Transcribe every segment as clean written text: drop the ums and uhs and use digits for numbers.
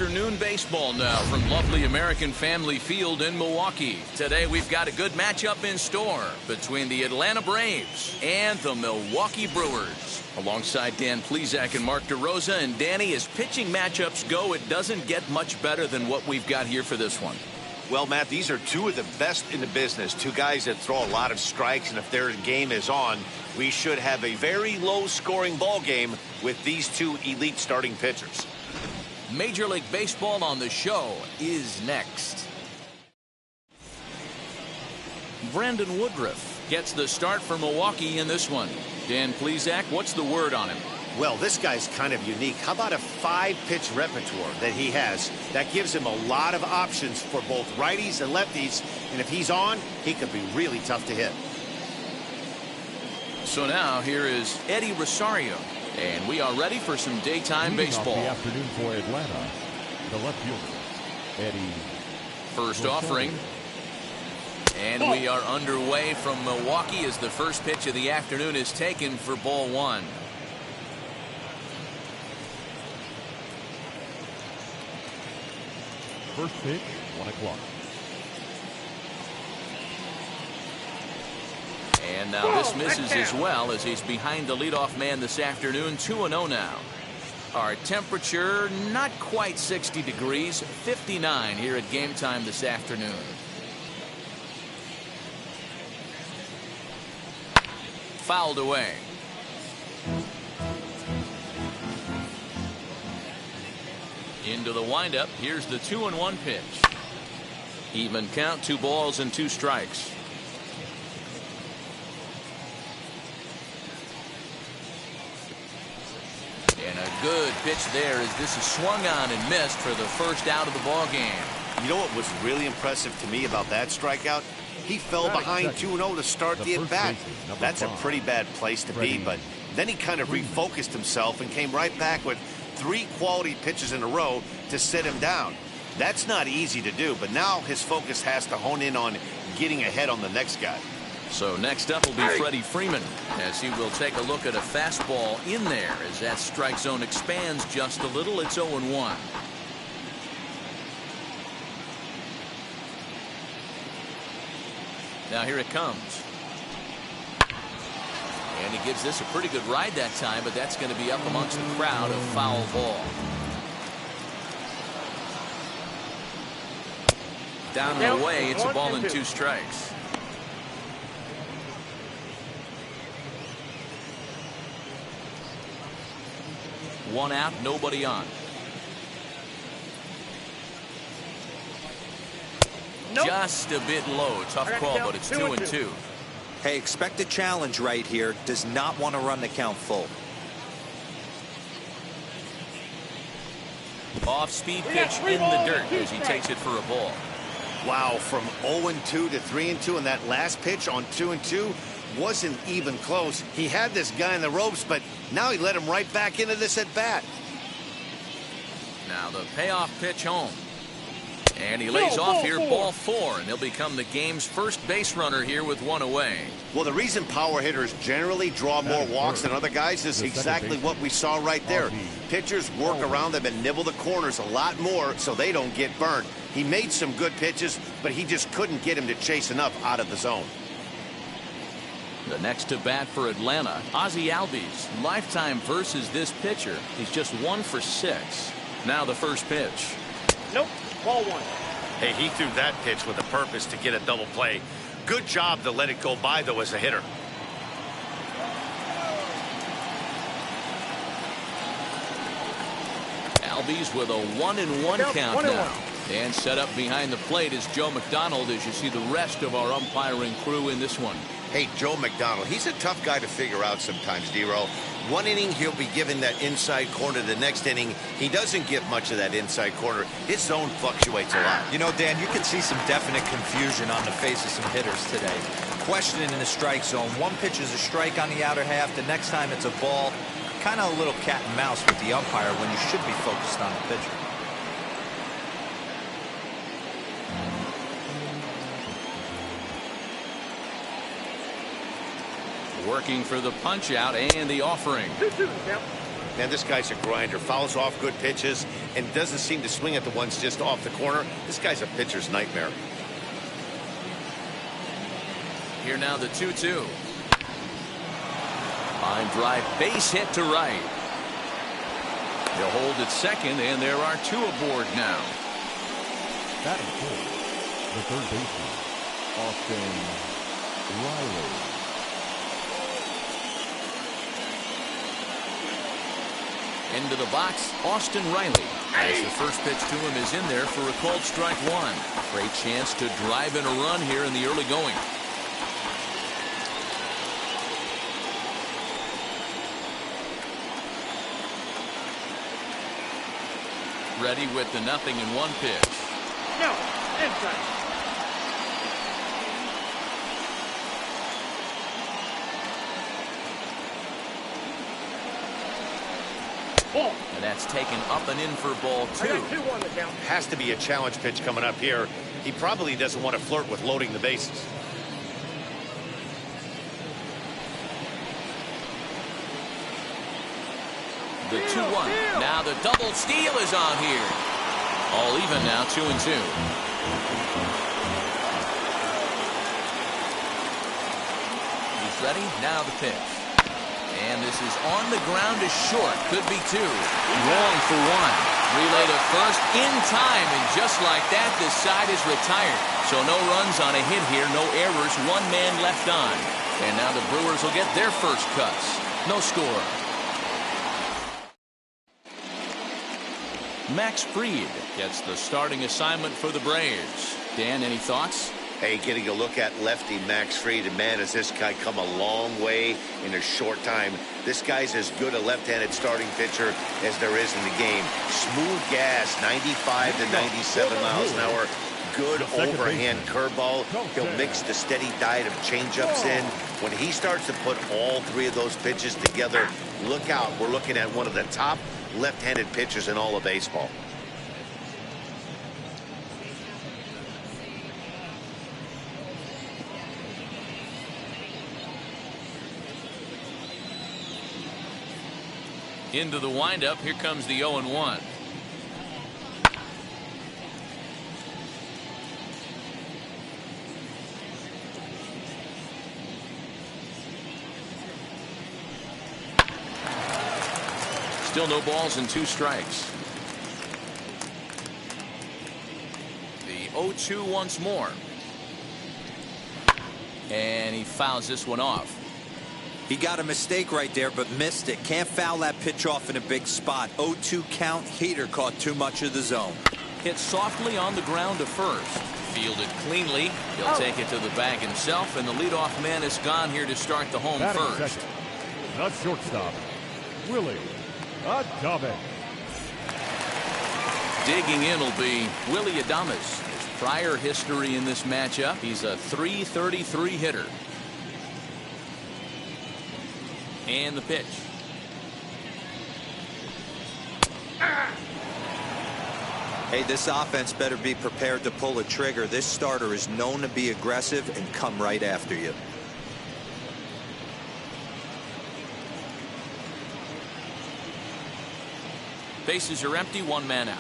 afternoon baseball now from lovely American Family Field in Milwaukee. Today we've got a good matchup in store between the Atlanta Braves and the Milwaukee Brewers. Alongside Dan Plesac and Mark DeRosa. And Danny, as pitching matchups go, it doesn't get much better than what we've got here for this one. Well, Matt, these are two of the best in the business. Two guys that throw a lot of strikes, and if their game is on, we should have a very low-scoring ball game with these two elite starting pitchers. Major League Baseball on the show is next. Brandon Woodruff gets the start for Milwaukee in this one. Dan Plesac, what's the word on him? Well, this guy's kind of unique. How about a 5-pitch repertoire that he has? That gives him a lot of options for both righties and lefties. And if he's on, he could be really tough to hit. So now here is Eddie Rosario. And we are ready for some daytime baseball. The afternoon for Atlanta, the left fielder, Eddie. First offering. And we are underway from Milwaukee as the first pitch of the afternoon is taken for ball one. First pitch, 1 o'clock. And now this misses as well as he's behind the leadoff man this afternoon. 2-0 now. Our temperature not quite 60 degrees, 59 here at game time this afternoon. Fouled away. Into the windup. Here's the 2-1 pitch. Even count, 2 balls and 2 strikes. And a good pitch there as this is swung on and missed for the first out of the ball game. You know what was really impressive to me about that strikeout? He fell behind 2-0 to start the at-bat. That's a pretty bad place to be, but then he kind of refocused himself and came right back with 3 quality pitches in a row to sit him down. That's not easy to do, but now his focus has to hone in on getting ahead on the next guy. So next up will be Freddie Freeman as he will take a look at a fastball in there as that strike zone expands just a little. It's 0-1. Now here it comes. And he gives this a pretty good ride that time, but that's going to be up amongst the crowd. A foul ball. Down and away. It's a ball and 2 strikes. One out, nobody on. Nope. Just a bit low. Tough call, but it's 2-2. Hey, expect a challenge right here. Does not want to run the count full. Off-speed pitch in the dirt as he takes it for a ball. Wow, from 0-2 to 3-2, and that last pitch on 2-2 wasn't even close. He had this guy in the ropes, but now he let him right back into this at-bat. Now the payoff pitch home. And he lays off here, ball 4, and he'll become the game's first base runner here with 1 away. Well, the reason power hitters generally draw more walks than other guys is exactly what we saw right there. Pitchers work around them and nibble the corners a lot more so they don't get burned. He made some good pitches, but he just couldn't get him to chase enough out of the zone. The next to bat for Atlanta, Ozzie Albies. Lifetime versus this pitcher. He's just 1 for 6. Now the first pitch. Nope. Ball 1. Hey, he threw that pitch with a purpose to get a double play. Good job to let it go by, though, as a hitter. Albies with a 1-1 count now. And set up behind the plate is Joe McDonald as you see the rest of our umpiring crew in this one. Hey, Joe McDonald, he's a tough guy to figure out sometimes, D-Row. One inning, he'll be given that inside corner. The next inning, he doesn't get much of that inside corner. His zone fluctuates a lot. You know, Dan, you can see some definite confusion on the face of some hitters today. Questioning in the strike zone. One pitch is a strike on the outer half. The next time it's a ball. Kind of a little cat and mouse with the umpire when you should be focused on the pitcher. Working for the punch out and the offering. Man, this guy's a grinder. Fouls off good pitches and doesn't seem to swing at the ones just off the corner. This guy's a pitcher's nightmare. Here now the 2-2. Line drive, base hit to right. He'll hold at second, and there are 2 aboard now. Batting fourth, the third baseman, Austin Riley. Into the box, Austin Riley. As the first pitch to him is in there for a called strike 1. Great chance to drive in a run here in the early going. Ready with the 0-1 pitch. No, inside. Ball. And that's taken up and in for ball 2. I got 2 on the count. Has to be a challenge pitch coming up here. He probably doesn't want to flirt with loading the bases. The 2-1. Now the double steal is on here. All even now, 2-2. He's ready. Now the pitch. And this is on the ground to short. Could be 2. Long for 1. Relay to first in time. And just like that, this side is retired. So no runs on a hit here. No errors. 1 man left on. And now the Brewers will get their first cuts. No score. Max Fried gets the starting assignment for the Braves. Dan, any thoughts? Hey, getting a look at lefty Max Fried, and man, has this guy come a long way in a short time. This guy's as good a left-handed starting pitcher as there is in the game. Smooth gas, 95 to 97 miles an hour. Good overhand curveball. He'll mix the steady diet of changeups in. When he starts to put all 3 of those pitches together, look out. We're looking at one of the top left-handed pitchers in all of baseball. Into the windup. Here comes the 0-1. Still no balls and 2 strikes. The 0-2 once more. And he fouls this one off. He got a mistake right there, but missed it. Can't foul that pitch off in a big spot. 0-2 count. Heater caught too much of the zone. Hit softly on the ground to first. Fielded cleanly. He'll take it to the bag himself, and the leadoff man is gone here to start the home Batting first. second, the shortstop, Willie Adames. Digging in will be Willie Adames. His prior history in this matchup, he's a .333 hitter. And the pitch. Hey, this offense better be prepared to pull a trigger. This starter is known to be aggressive and come right after you. Bases are empty, 1 man out.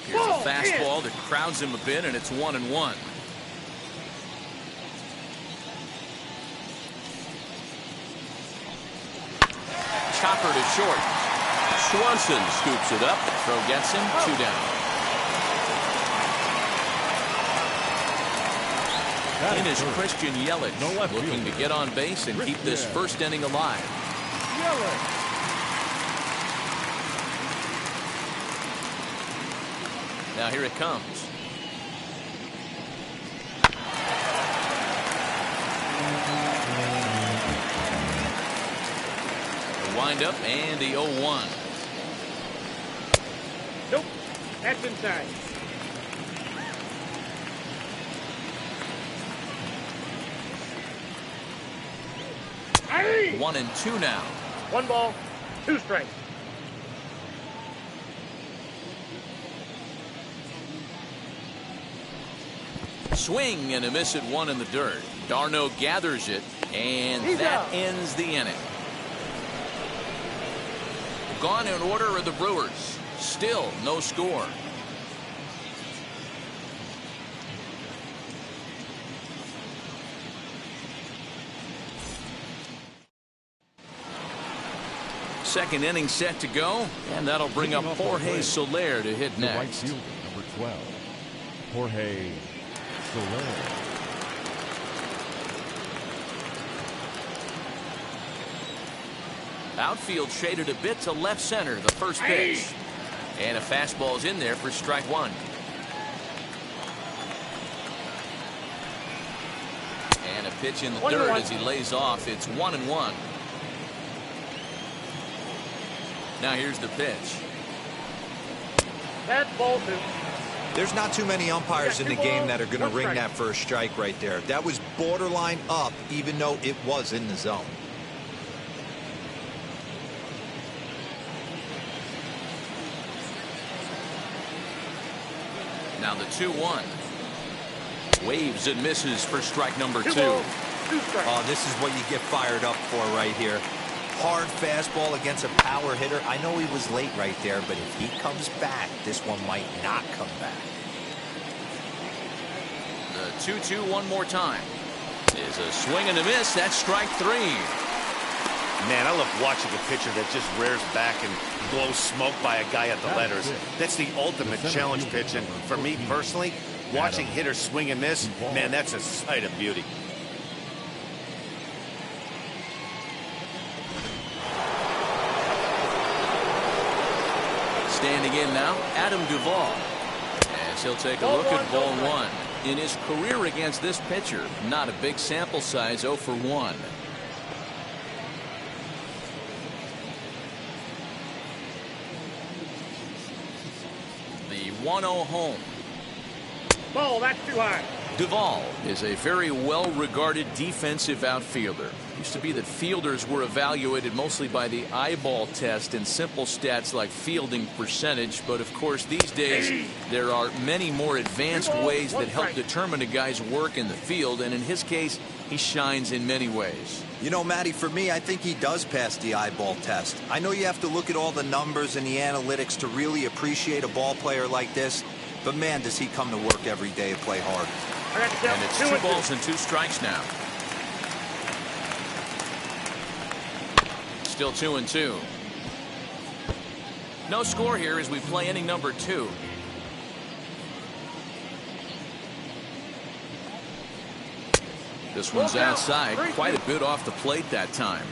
Here's a fastball that crowds him a bit, and it's 1-1. Chopper to short. Swanson scoops it up. Throw gets him. 2 down. In is Christian Yelich, looking to get on base and keep this first inning alive. Now here it comes. Wind up and the 0-1. Nope, that's inside. Aye. 1-2 now. 1 ball, 2 strikes. Swing and a miss at 1 in the dirt. Darno gathers it. And He's that out. ends the inning. Gone in order are the Brewers. Still no score. Second inning set to go, and that'll bring up Jorge Soler to hit The right next. fielder, number 12, Jorge Soler. Outfield shaded a bit to left center, the first pitch. And a fastball's in there for strike one. And a pitch in the third as he lays off. It's 1-1. Now here's the pitch. That's ball two. There's not too many umpires in the game that are going to ring that first strike right there. That was borderline up, even though it was in the zone. Now the 2-1. Waves and misses for strike number 2. Oh, this is what you get fired up for right here. Hard fastball against a power hitter. I know he was late right there, but if he comes back, this one might not come back. The 2-2 one more time. Is a swing and a miss. That's strike 3. Man, I love watching a pitcher that just rears back and blows smoke by a guy at the letters. That's the ultimate challenge pitch, and for me personally, watching hitters swing and miss, man, that's a sight of beauty. Standing in now, Adam Duvall. As he'll take a look at ball 1. In his career against this pitcher, not a big sample size, 0 for 1. The 1-0 home. Ball, that's too high. Duvall is a very well-regarded defensive outfielder. Used to be that fielders were evaluated mostly by the eyeball test and simple stats like fielding percentage, but of course these days there are many more advanced ways that help determine a guy's work in the field, and in his case he shines in many ways. You know, Matty, for me, I think he does pass the eyeball test. I know you have to look at all the numbers and the analytics to really appreciate a ball player like this, but man, does he come to work every day and play hard. And it's 2 balls and 2 strikes now. Still 2-2. No score here as we play inning number 2. This one's outside, quite a bit off the plate that time.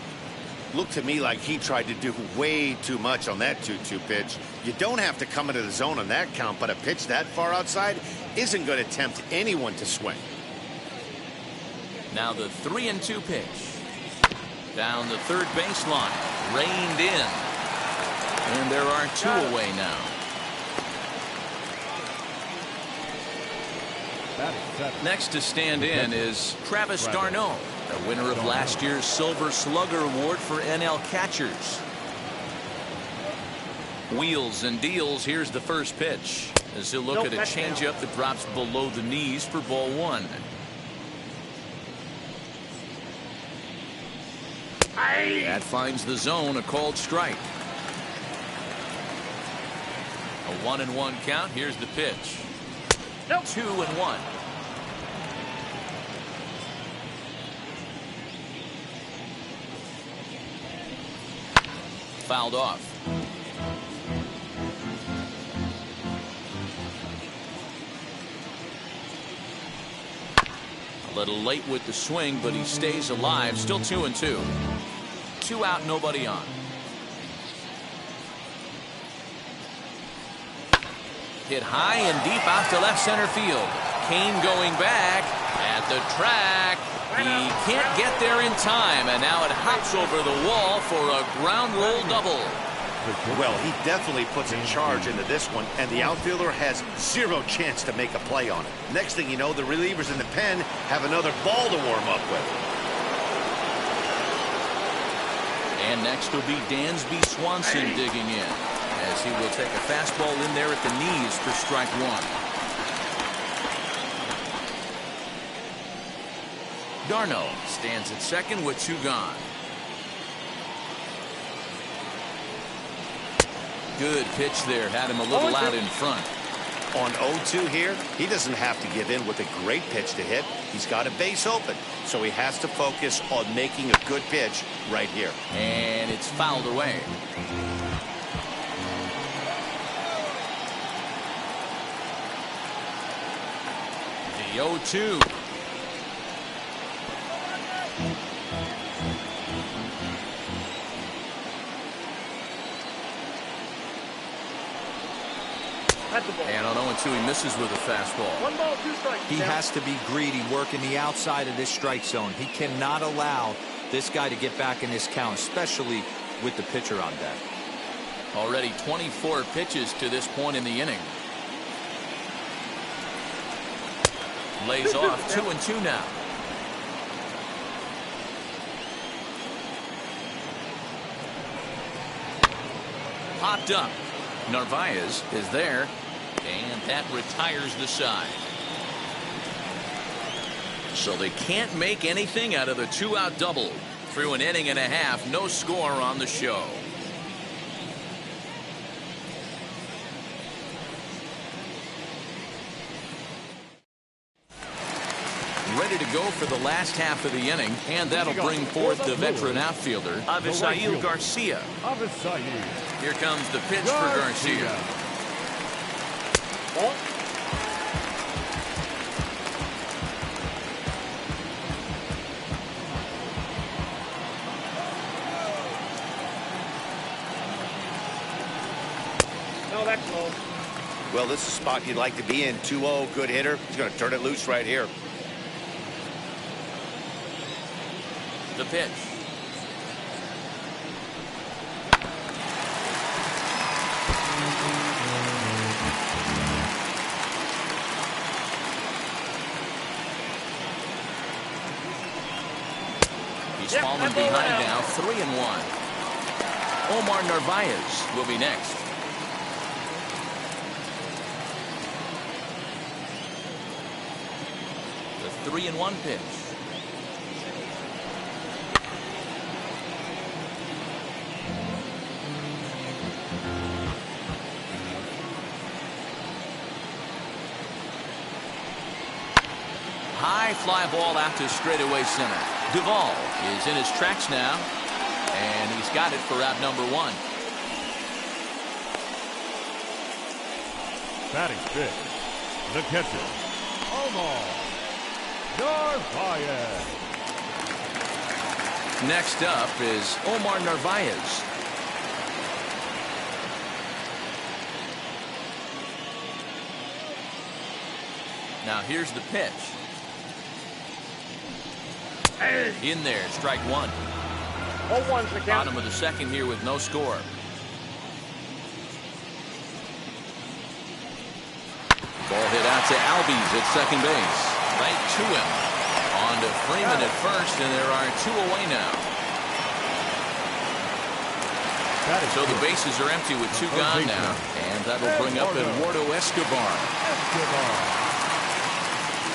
Looked to me like he tried to do way too much on that 2-2 pitch. You don't have to come into the zone on that count, but a pitch that far outside isn't going to tempt anyone to swing. Now the 3-2 pitch. Down the third baseline. Reined in. And there are 2 away now. Next to stand in is Travis d'Arnaud, the winner of last year's Silver Slugger Award for NL catchers. Wheels and deals. Here's the first pitch as he'll look at a changeup that drops below the knees for ball 1. That finds the zone, a called strike. A 1-1 count. Here's the pitch. 2-1. Fouled off. A little late with the swing, but he stays alive. Still 2-2. 2 out, nobody on. Hit high and deep out to left center field. Kane going back at the track. He can't get there in time, and now it hops over the wall for a ground roll double. Well, he definitely puts a charge into this one, and the outfielder has 0 chance to make a play on it. Next thing you know, the relievers in the pen have another ball to warm up with. And next will be Dansby Swanson digging in, as he will take a fastball in there at the knees for strike 1. Darno stands at second with 2 gone. Good pitch there. Had him a little out in front. On 0-2 here, he doesn't have to give in with a great pitch to hit. He's got a base open, so he has to focus on making a good pitch right here. And it's fouled away. The 0-2. And on 0-2, he misses with a fastball. 1 ball, 2 strikes. He has to be greedy, working the outside of this strike zone. He cannot allow this guy to get back in this count, especially with the pitcher on deck. Already 24 pitches to this point in the inning. Lays off 2-2 now. Popped up. Narvaez is there, and that retires the side. So they can't make anything out of the 2-out double. Through an inning and a half, no score on the show. Ready to go for the last half of the inning, and that'll bring forth the veteran outfielder, Avisail Garcia. Here comes the pitch for Garcia. No, that's low. Well, this is a spot you'd like to be in. 2-0, good hitter. He's going to turn it loose right here. The pitch. He's fallen behind now, 3-1. Omar Narvaez will be next. The 3-1 pitch. High fly ball out to straightaway center. Duvall is in his tracks now, and he's got it for out number 1. Batting fifth, the catcher, Omar Narvaez. Next up is Omar Narvaez. Now here's the pitch. In there, strike 1. 0-1's the count. Bottom of the second here with no score. Ball hit out to Albies at second base. Right to him. On to Freeman at first, and there are 2 away now. So the bases are empty with 2 gone now. And that'll bring up Eduardo Escobar.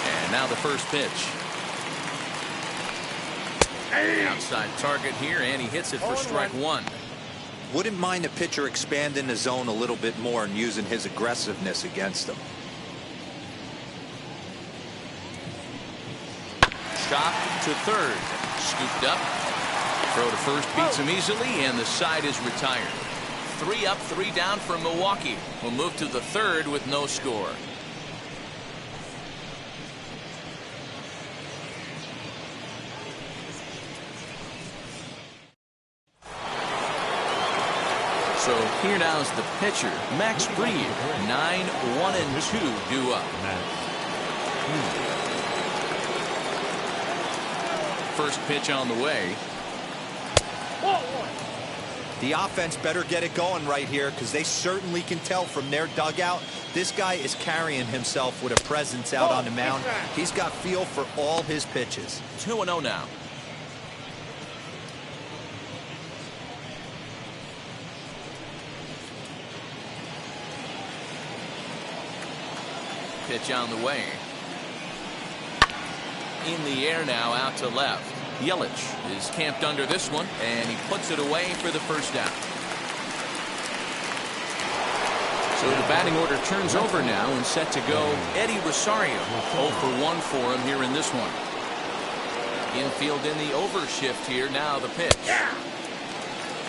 And now the first pitch. Outside target here, and he hits it for strike 1. Wouldn't mind a pitcher expanding the zone a little bit more and using his aggressiveness against them. Chop to third. Scooped up. Throw to first beats him easily, and the side is retired. 3 up, 3 down for Milwaukee. We'll move to the third with no score. So here now's the pitcher, Max Fried. 9-1-2 due up. First pitch on the way. The offense better get it going right here, because they certainly can tell from their dugout this guy is carrying himself with a presence out on the mound. He's got feel for all his pitches. 2-0 now. Pitch on the way. in the air now out to left. Yelich is camped under this one, and he puts it away for the first down. So the batting order turns over now and set to go Eddie Rosario. 0 for 1 for him here in this one. Infield in the overshift here now the pitch.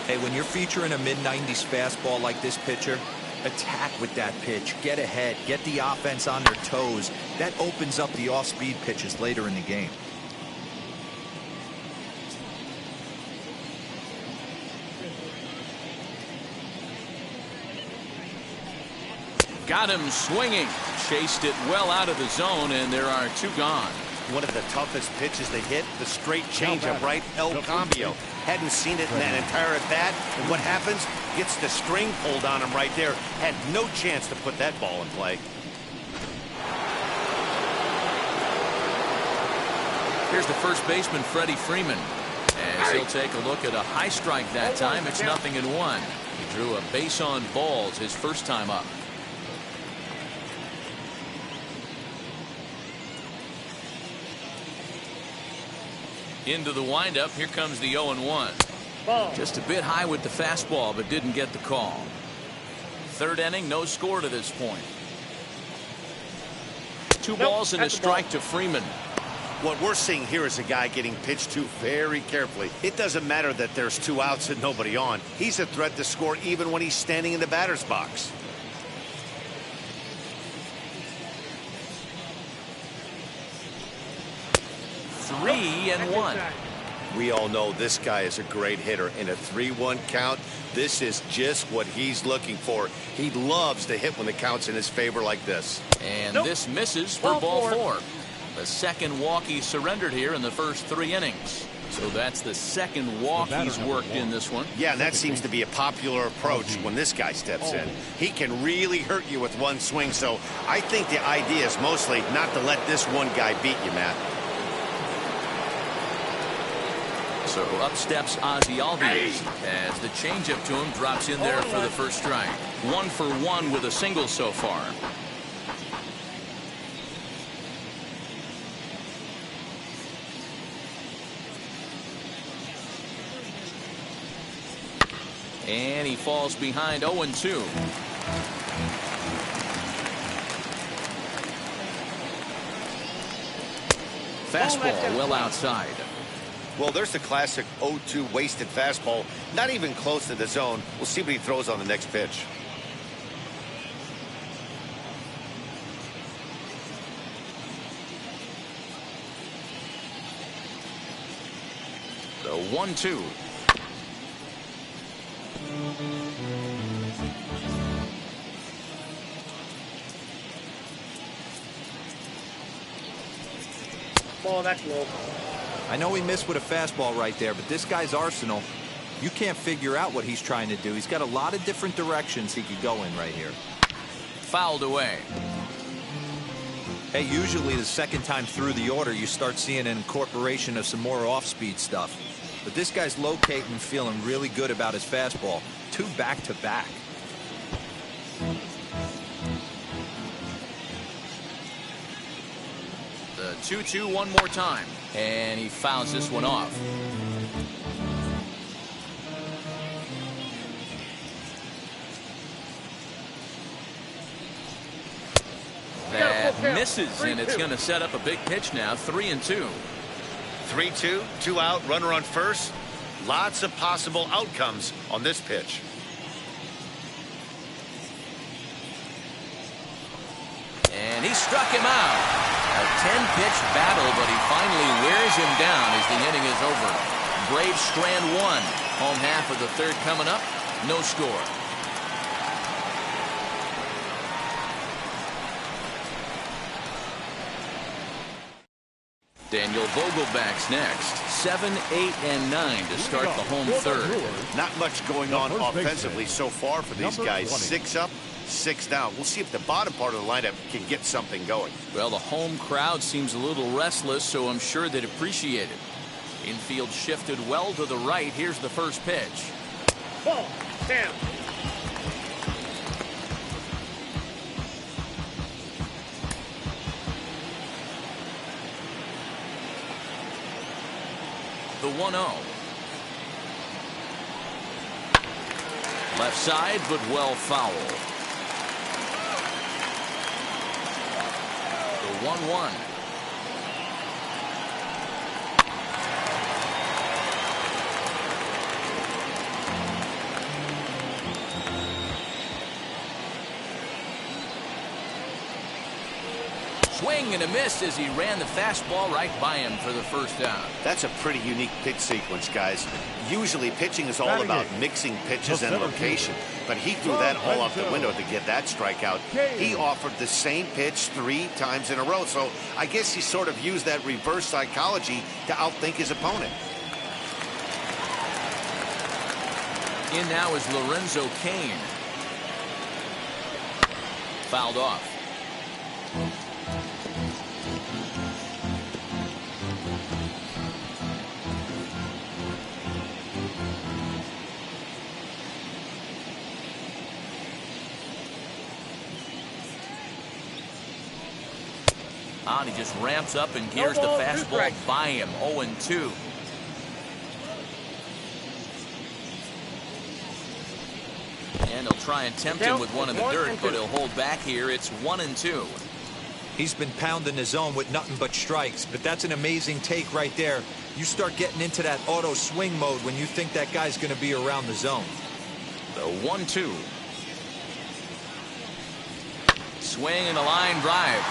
Hey, when you're featuring a mid-90s fastball like this pitcher, attack with that pitch. Get ahead. Get the offense on their toes. That opens up the off-speed pitches later in the game. Got him swinging. Chased it well out of the zone, and there are 2 gone. One of the toughest pitches they hit, the straight changeup, right? El Cambio. Hadn't seen it in that entire at-bat, and what happens? Gets the string pulled on him right there. Had no chance to put that ball in play. Here's the first baseman, Freddie Freeman. As he'll take a look at a high strike that time. It's 0-1. He drew a base on balls his first time up. Into the windup. Here comes the 0-1. Just a bit high with the fastball, but didn't get the call. Third inning, no score to this point. 2 balls and a strike to Freeman. What we're seeing here is a guy getting pitched to very carefully. It doesn't matter that there's 2 outs and nobody on. He's a threat to score even when he's standing in the batter's box. Three and 1. We all know this guy is a great hitter. In a 3-1 count, this is just what he's looking for. He loves to hit when the count's in his favor like this. And this misses for ball 4. The second walk he surrendered here in the first 3 innings. So that's the second walk he's worked in this one. Yeah, and that seems to be a popular approach when this guy steps in. He can really hurt you with one swing, so I think the idea is mostly not to let this one guy beat you, Matt. So up steps Ozzie Albies as the changeup to him drops in there for the first strike. 1 for 1 with a single so far. And he falls behind 0-2. Fastball well outside. Well, there's the classic 0-2 wasted fastball. Not even close to the zone. We'll see what he throws on the next pitch. The 1-2. Ball, that's low. I know he missed with a fastball right there, but this guy's arsenal, you can't figure out what he's trying to do. He's got a lot of different directions he could go in right here. Fouled away. Hey, usually the second time through the order, you start seeing an incorporation of some more off-speed stuff. But this guy's locating and feeling really good about his fastball. 2 back-to-back. The 2-2 one more time. And he fouls this one off. That misses, and it's going to set up a big pitch now. 3-2. 3-2, 2 out, runner on first. Lots of possible outcomes on this pitch. And he struck him out. A 10-pitch battle, but he finally wears him down as the inning is over. Braves strand 1. Home half of the third coming up. No score. Daniel Vogelback's next. 7, 8, and 9 to start the home third. Not much going on offensively so far for these guys. 6 up, 6 down. We'll see if the bottom part of the lineup can get something going. Well, the home crowd seems a little restless, so I'm sure they'd appreciate it. Infield shifted well to the right. Here's the first pitch. Ball, 10. The 1-0. Left side, but well foul. The 1-1. Swing and a miss as he ran the fastball right by him for the first down. That's a pretty unique pitch sequence, guys. Usually pitching is all about mixing pitches and location, but he threw that all out the window to get that strikeout. He offered the same pitch 3 times in a row, so I guess he sort of used that reverse psychology to outthink his opponent. In now is Lorenzo Cain. Fouled off. And he just ramps up and gears the fastball by him. 0-2. And he'll try and tempt him with one in the dirt, but he'll hold back here. It's 1-2. He's been pounding the zone with nothing but strikes, but that's an amazing take right there. You start getting into that auto swing mode when you think that guy's going to be around the zone. The 1-2. Swing and a line drive.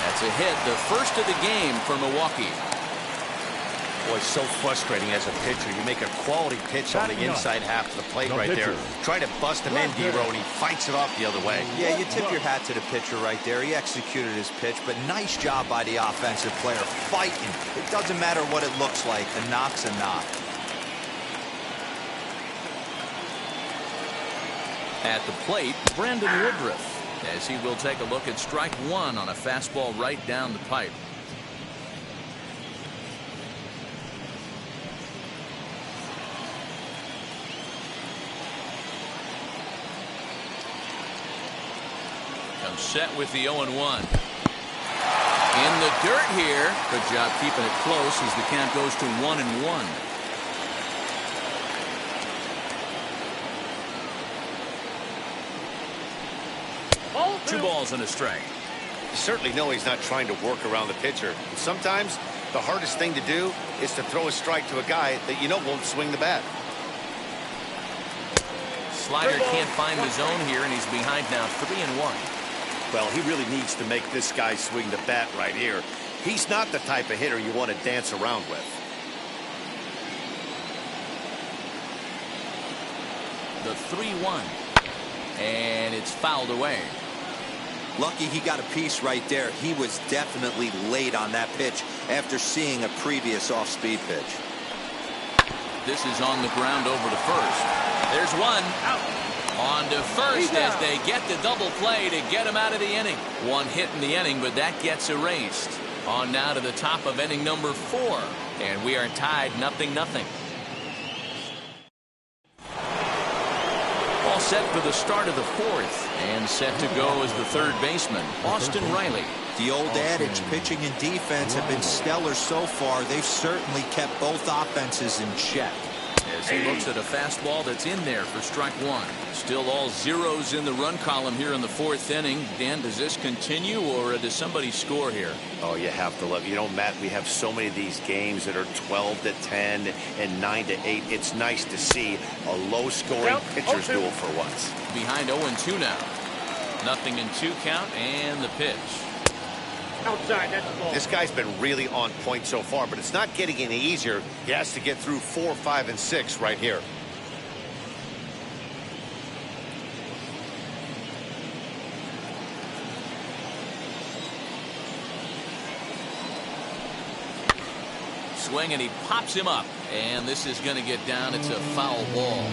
That's a hit, the first of the game for Milwaukee. Boy, so frustrating as a pitcher. You make a quality pitch on the inside half of the plate right there. Try to bust him in, D-Row, and he fights it off the other way. Yeah, you tip your hat to the pitcher right there. He executed his pitch, but nice job by the offensive player fighting. It doesn't matter what it looks like. A knock's a knock. At the plate, Brandon Woodruff, as he will take a look at strike 1 on a fastball right down the pipe. Comes set with the 0-1. In the dirt here. Good job keeping it close as the count goes to 1-1. Two balls and a strike. You certainly know he's not trying to work around the pitcher. And sometimes the hardest thing to do is to throw a strike to a guy that you know won't swing the bat. Slider can't find the zone here, and he's behind now 3-1. Well, he really needs to make this guy swing the bat right here. He's not the type of hitter you want to dance around with. The 3-1. And it's fouled away. Lucky he got a piece right there. He was definitely late on that pitch after seeing a previous off-speed pitch. This is on the ground over to first. There's one. Out. On to first as they get the double play to get him out of the inning. One hit in the inning, but that gets erased. On now to the top of inning number 4. And we are tied 0-0. All set for the start of the 4th. And set to go as the third baseman, Austin Riley. The old adage, pitching and defense have been stellar so far. They've certainly kept both offenses in check. As he looks at a fastball that's in there for strike 1. Still all zeros in the run column here in the 4th inning. Dan, does this continue, or does somebody score here? Oh, you have to love. You know, Matt, we have so many of these games that are 12-10 and 9-8. It's nice to see a low-scoring pitcher's duel for once. Behind 0-2 now. 0-2 count, and the pitch. Outside, that's the ball. This guy's been really on point so far, but it's not getting any easier. He has to get through 4, 5, and 6 right here. Swing, and he pops him up. And this is going to get down. It's a foul ball.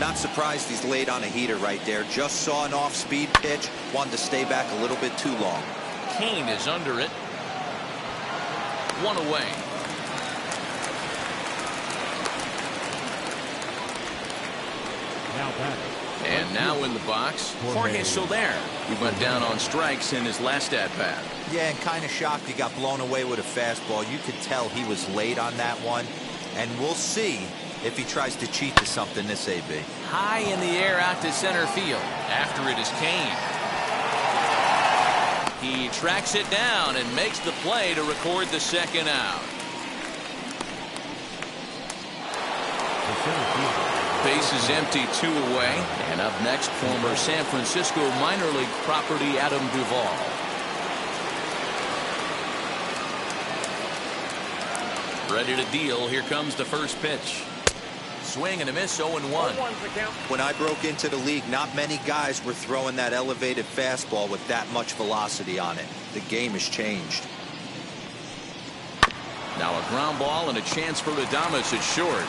Not surprised he's laid on a heater right there. Just saw an off-speed pitch. Wanted to stay back a little bit too long. Cain is under it. One away. Now back. And now in the box, Jorge Soler. He went down on strikes in his last at-bat. Yeah, and kind of shocked he got blown away with a fastball. You could tell he was late on that one. And we'll see if he tries to cheat to something this AB. High in the air out to center field. After it is Kane. He tracks it down and makes the play to record the second out. Base is empty, 2 away. And up next, former San Francisco minor league property Adam Duvall. Ready to deal. Here comes the first pitch. Swing and a miss, 0-1. When I broke into the league, not many guys were throwing that elevated fastball with that much velocity on it. The game has changed. Now a ground ball and a chance for Adames at short.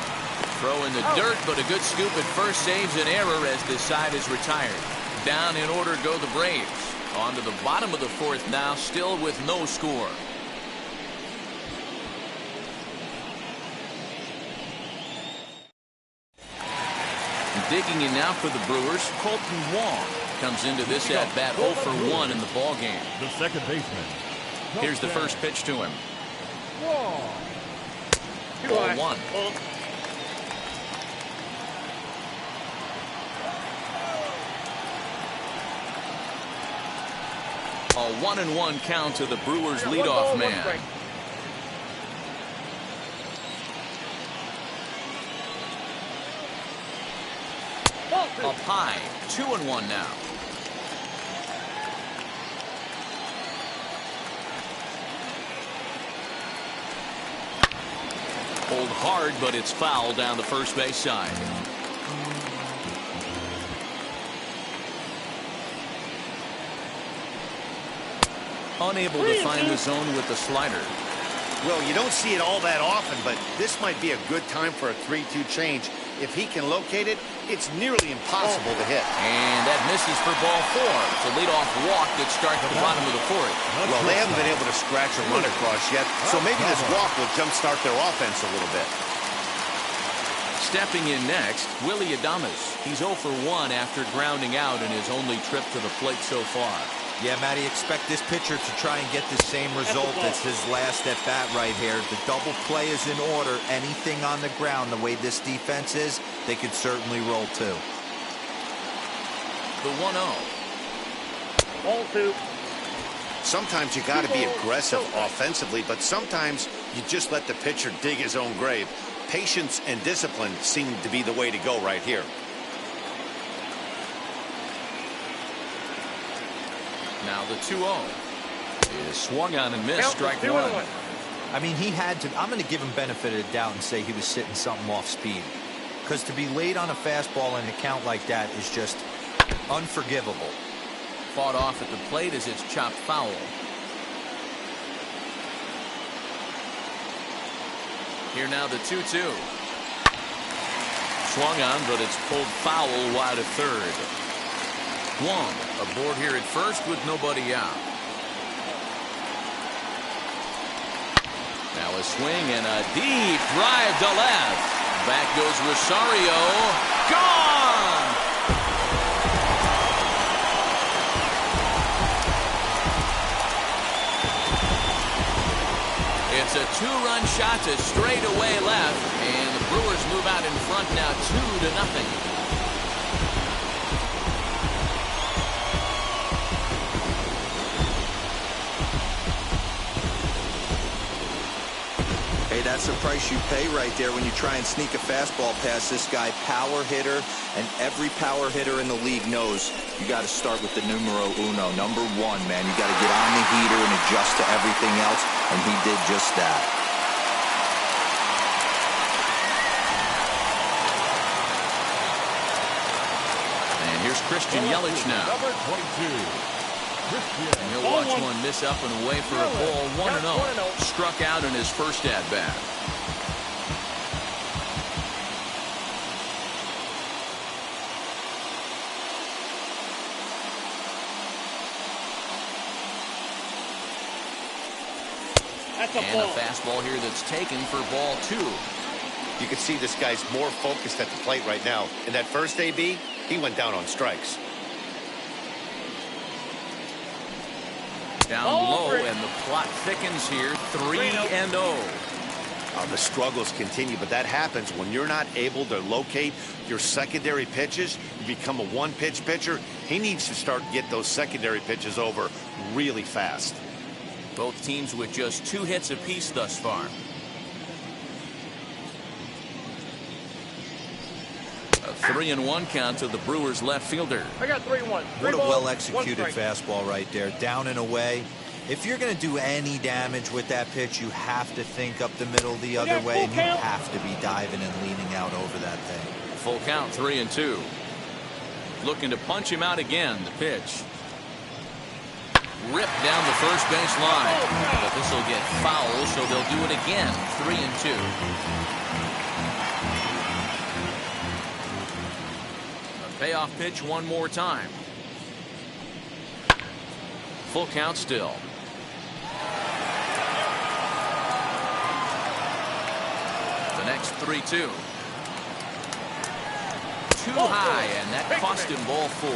Throw in the dirt, but a good scoop at first saves an error as this side is retired. Down in order go the Braves. On to the bottom of the fourth now, still with no score. Digging in now for the Brewers, Colton Wong comes into this at-bat 0 for 1 in the ball game. The second baseman. Here's the first pitch to him. 0-1. A 1-1 count to the Brewers leadoff man. Up high, 2-1 now. Pulled hard, but it's foul down the first base side. Unable to find the zone with the slider. Well, you don't see it all that often, but this might be a good time for a 3-2 change. If he can locate it, it's nearly impossible to hit. And that misses for ball 4. It's a leadoff walk that starts the bottom of the fourth. Well, they haven't been able to scratch a run across yet, so maybe this walk will jumpstart their offense a little bit. Stepping in next, Willie Adames. He's 0 for 1 after grounding out in his only trip to the plate so far. Yeah, Matty, expect this pitcher to try and get the same result as his last at bat right here. The double play is in order. Anything on the ground, the way this defense is, they could certainly roll too. The 1-0. Ball 2. Sometimes you got to be aggressive offensively, but sometimes you just let the pitcher dig his own grave. Patience and discipline seem to be the way to go right here. Now the 2-0 is swung on and missed. Strike 1. I mean, he had to. I'm going to give him benefit of the doubt and say he was sitting something off speed, because to be late on a fastball in a count like that is just unforgivable. Fought off at the plate as it's chopped foul. Here now the 2-2. Swung on, but it's pulled foul wide of third. Wong aboard here at first with nobody out. Now a swing and a deep drive to left. Back goes Rosario. Gone! It's a 2-run shot to straightaway left, and the Brewers move out in front now 2-0. That's the price you pay right there when you try and sneak a fastball past this guy. Power hitter, and every power hitter in the league knows you got to start with the numero uno, number 1, man. You got to get on the heater and adjust to everything else, and he did just that. And here's Christian Yelich now. Number 22. And he'll watch one miss up and away for a ball. 1-0. Struck out in his first at-bat. And a fastball here that's taken for ball 2. You can see this guy's more focused at the plate right now. In that first AB, he went down on strikes. Down low, and the plot thickens here. 3-0. The struggles continue, but that happens when you're not able to locate your secondary pitches. You become a one-pitch pitcher. He needs to start get those secondary pitches over really fast. Both teams with just 2 hits apiece thus far. A 3-1 count to the Brewers left fielder. I got 3-1. What a well-executed fastball right there. Down and away. If you're going to do any damage with that pitch, you have to think up the middle the other way, and you have to be diving and leaning out over that thing. Full count, 3-2. Looking to punch him out again. The pitch. Ripped down the first base line. But this will get foul, so they'll do it again. 3-2. A payoff pitch one more time. Full count still. The next 3-2. Too high, and that cost him ball 4.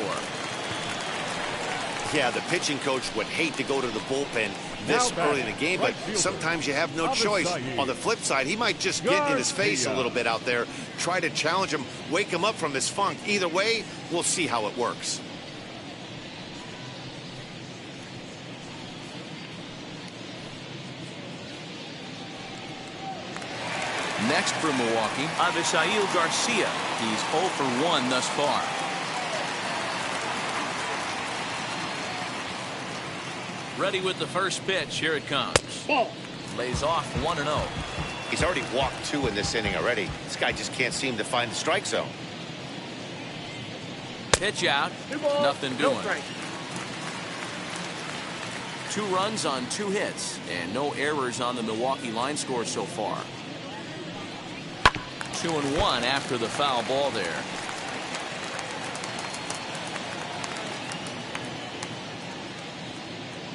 Yeah, the pitching coach would hate to go to the bullpen this early in the game, but sometimes you have no choice. On the flip side, he might just get in his face a little bit out there, try to challenge him, wake him up from his funk. Either way, we'll see how it works. Next for Milwaukee, Avisail Garcia. He's 0 for 1 thus far. Ready with the first pitch. Here it comes. Ball. Lays off 1-0. He's already walked 2 in this inning already. This guy just can't seem to find the strike zone. Pitch out. 2 balls, Nothing no doing. strike. 2 runs on 2 hits, and no errors on the Milwaukee line score so far. 2-1 after the foul ball there.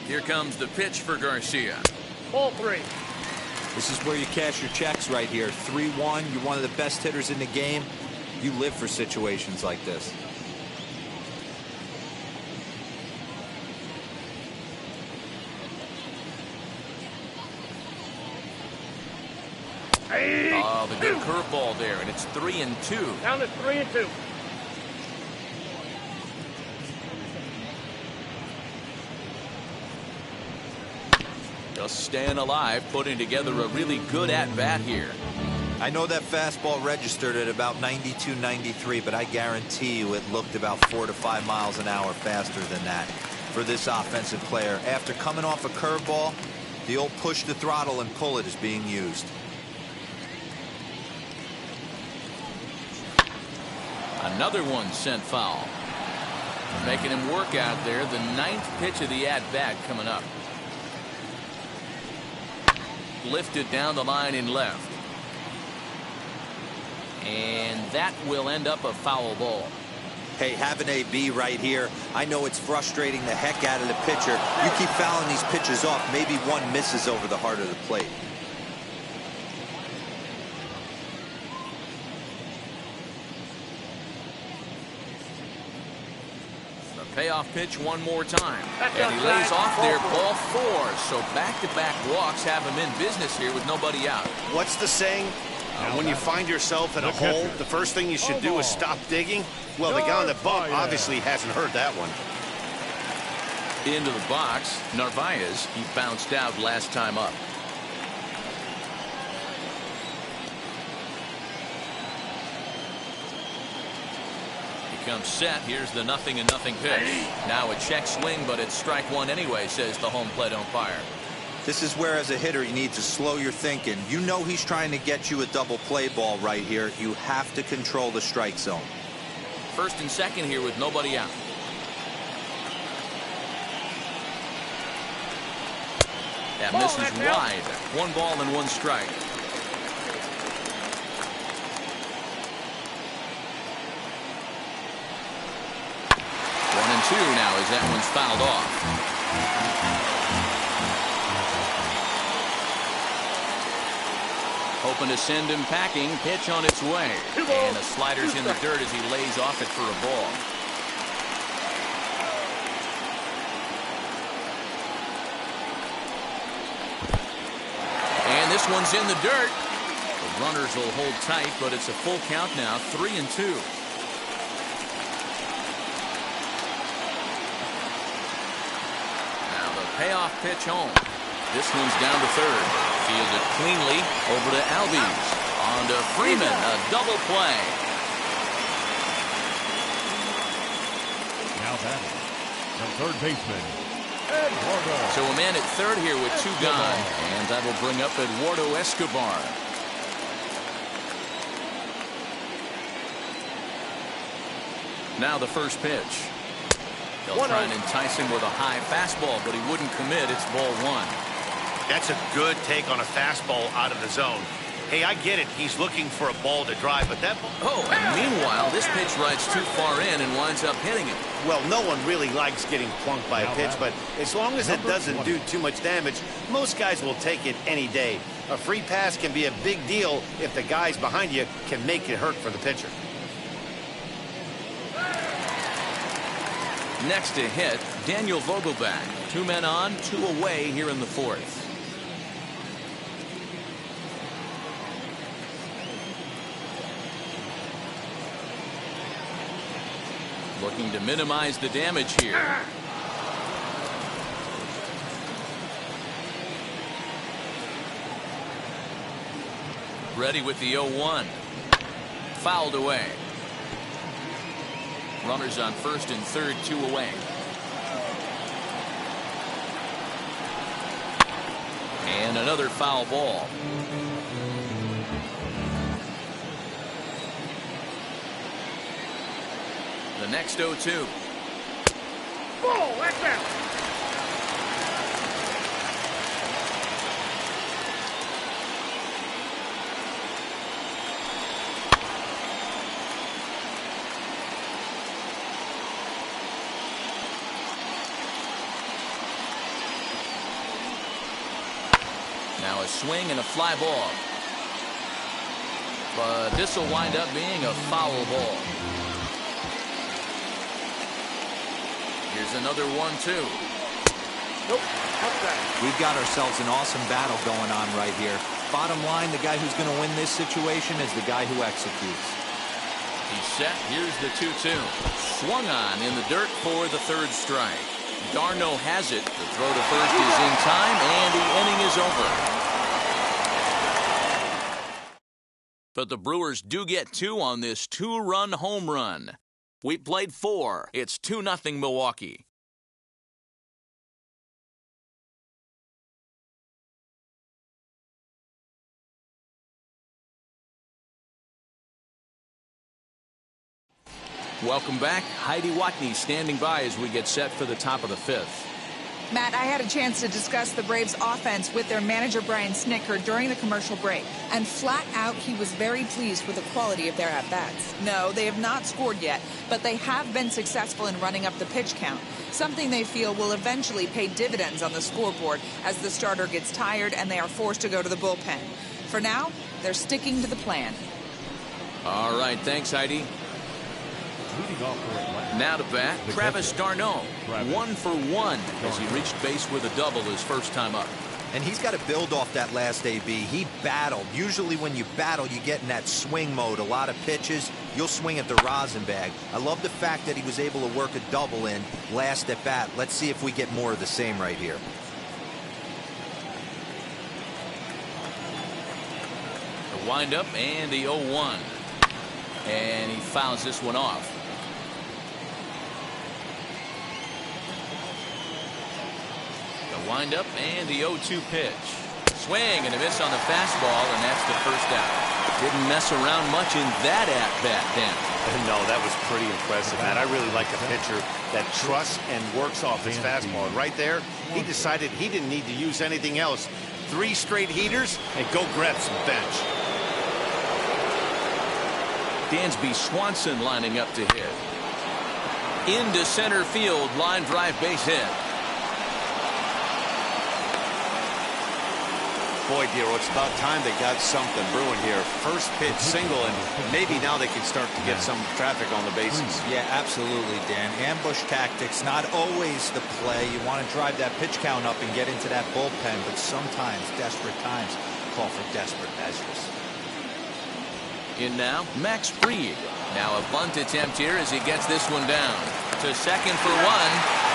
Here comes the pitch for Garcia. Ball 3. This is where you cash your checks right here. 3-1. You're one of the best hitters in the game. You live for situations like this. Oh, the good curveball there, and it's 3-2. Down to 3-2. Just staying alive, putting together a really good at-bat here. I know that fastball registered at about 92, 93, but I guarantee you it looked about 4 to 5 miles an hour faster than that for this offensive player. After coming off a curveball, the old push the throttle and pull it is being used. Another one sent foul. Making him work out there. The 9th pitch of the at-bat coming up. Lifted down the line in left. And that will end up a foul ball. Hey, have an AB right here. I know it's frustrating the heck out of the pitcher. You keep fouling these pitches off. Maybe one misses over the heart of the plate. Payoff pitch one more time. And he lays off there, ball 4. So back-to-back walks have him in business here with nobody out. What's the saying? When you find yourself in a hole, the first thing you should do is stop digging. Well, the guy on the bump obviously hasn't heard that one. Into the box, Narvaez. He bounced out last time up. Comes set. Here's the 0-0 pitch. Now a check swing, but it's strike 1 anyway, says the home plate umpire. This is where, as a hitter, you need to slow your thinking. You know he's trying to get you a double play ball right here. You have to control the strike zone. First and second here with nobody out. That misses wide. 1 ball and 1 strike. 1-2 now as that one's fouled off. Hoping to send him packing. Pitch on its way. And the slider's in the dirt as he lays off it for a ball. this one's in the dirt. The runners will hold tight, but it's a full count now, 3-2. Now the payoff pitch home. This one's down to third. Fielded cleanly over to Albies. On to Freeman, a double play. Now batting, the third baseman, Eduardo. So a man at third here with two gone, and that'll bring up Eduardo Escobar. Now the first pitch. They'll try and entice him with a high fastball, but he wouldn't commit. It's ball one. That's a good take on a fastball out of the zone. Hey, I get it. He's looking for a ball to drive, but that ball... Oh, and meanwhile, this pitch rides too far in and winds up hitting him. Well, no one really likes getting plunked by a pitch, but as long as it doesn't do too much damage, most guys will take it any day. A free pass can be a big deal if the guys behind you can make it hurt for the pitcher. Next to hit, Daniel Vogelback. 2 men on, 2 away here in the fourth. Looking to minimize the damage here. Ready with the 0-1. Fouled away. Runners on first and third, 2 away. And another foul ball. The next 0-2. Ball, that's out. Now a swing and a fly ball. But this will wind up being a foul ball. Here's another 1-2. Nope, outside. We've got ourselves an awesome battle going on right here. Bottom line, the guy who's going to win this situation is the guy who executes. He's set. Here's the 2-2. Swung on in the dirt for the third strike. Darno has it. The throw to first is in time, and the inning is over. But the Brewers do get 2 on this 2-run home run. We played 4. It's 2-0 Milwaukee. Welcome back. Heidi Watney standing by as we get set for the top of the 5th. Matt, I had a chance to discuss the Braves' offense with their manager, Brian Snitker, during the commercial break. And flat out, he was very pleased with the quality of their at-bats. No, they have not scored yet, but they have been successful in running up the pitch count, something they feel will eventually pay dividends on the scoreboard as the starter gets tired and they are forced to go to the bullpen. For now, they're sticking to the plan. All right, thanks, Heidi. Now to bat, Travis d'Arnaud. 1 for 1 as he reached base with a double his first time up. And he's got to build off that last AB. He battled. Usually when you battle, you get in that swing mode. A lot of pitches, you'll swing at the rosin bag. I love the fact that he was able to work a double in last at bat. Let's see if we get more of the same right here. The windup and the 0-1. And he fouls this one off. The windup and the 0-2 pitch. Swing and a miss on the fastball, and that's the first out. Didn't mess around much in that at-bat, Dan. No, that was pretty impressive, man. I really like a pitcher that trusts and works off his fastball. Right there, he decided he didn't need to use anything else. 3 straight heaters and go grab some bench. Dansby Swanson lining up to hit. Into center field, line drive base hit. Boy, Dero, it's about time they got something brewing here. First pitch single, and maybe now they can start to get some traffic on the bases. Yeah, absolutely, Dan. Ambush tactics, not always the play. You want to drive that pitch count up and get into that bullpen, but sometimes, desperate times, call for desperate measures. In now, Max Fried. Now a bunt attempt here as he gets this one down. To second for one,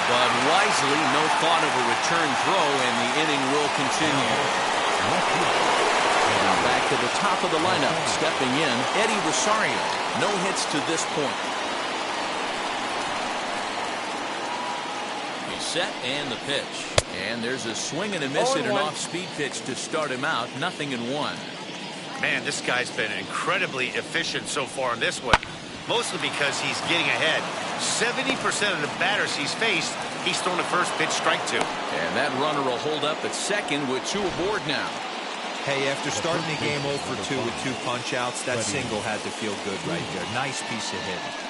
but wisely, no thought of a return throw, and the inning will continue. Now back to the top of the lineup, stepping in, Eddie Rosario. No hits to this point. He's set and the pitch. And there's a swing and a miss and an off-speed pitch to start him out. 0-1. Man, this guy's been incredibly efficient so far in this one, mostly because he's getting ahead. 70% of the batters he's faced, he's thrown a first pitch strike to. And that runner will hold up at second with 2 aboard now. Hey, after starting the game 0 for 2 with 2 punch-outs, that single had to feel good right there. Nice piece of hitting.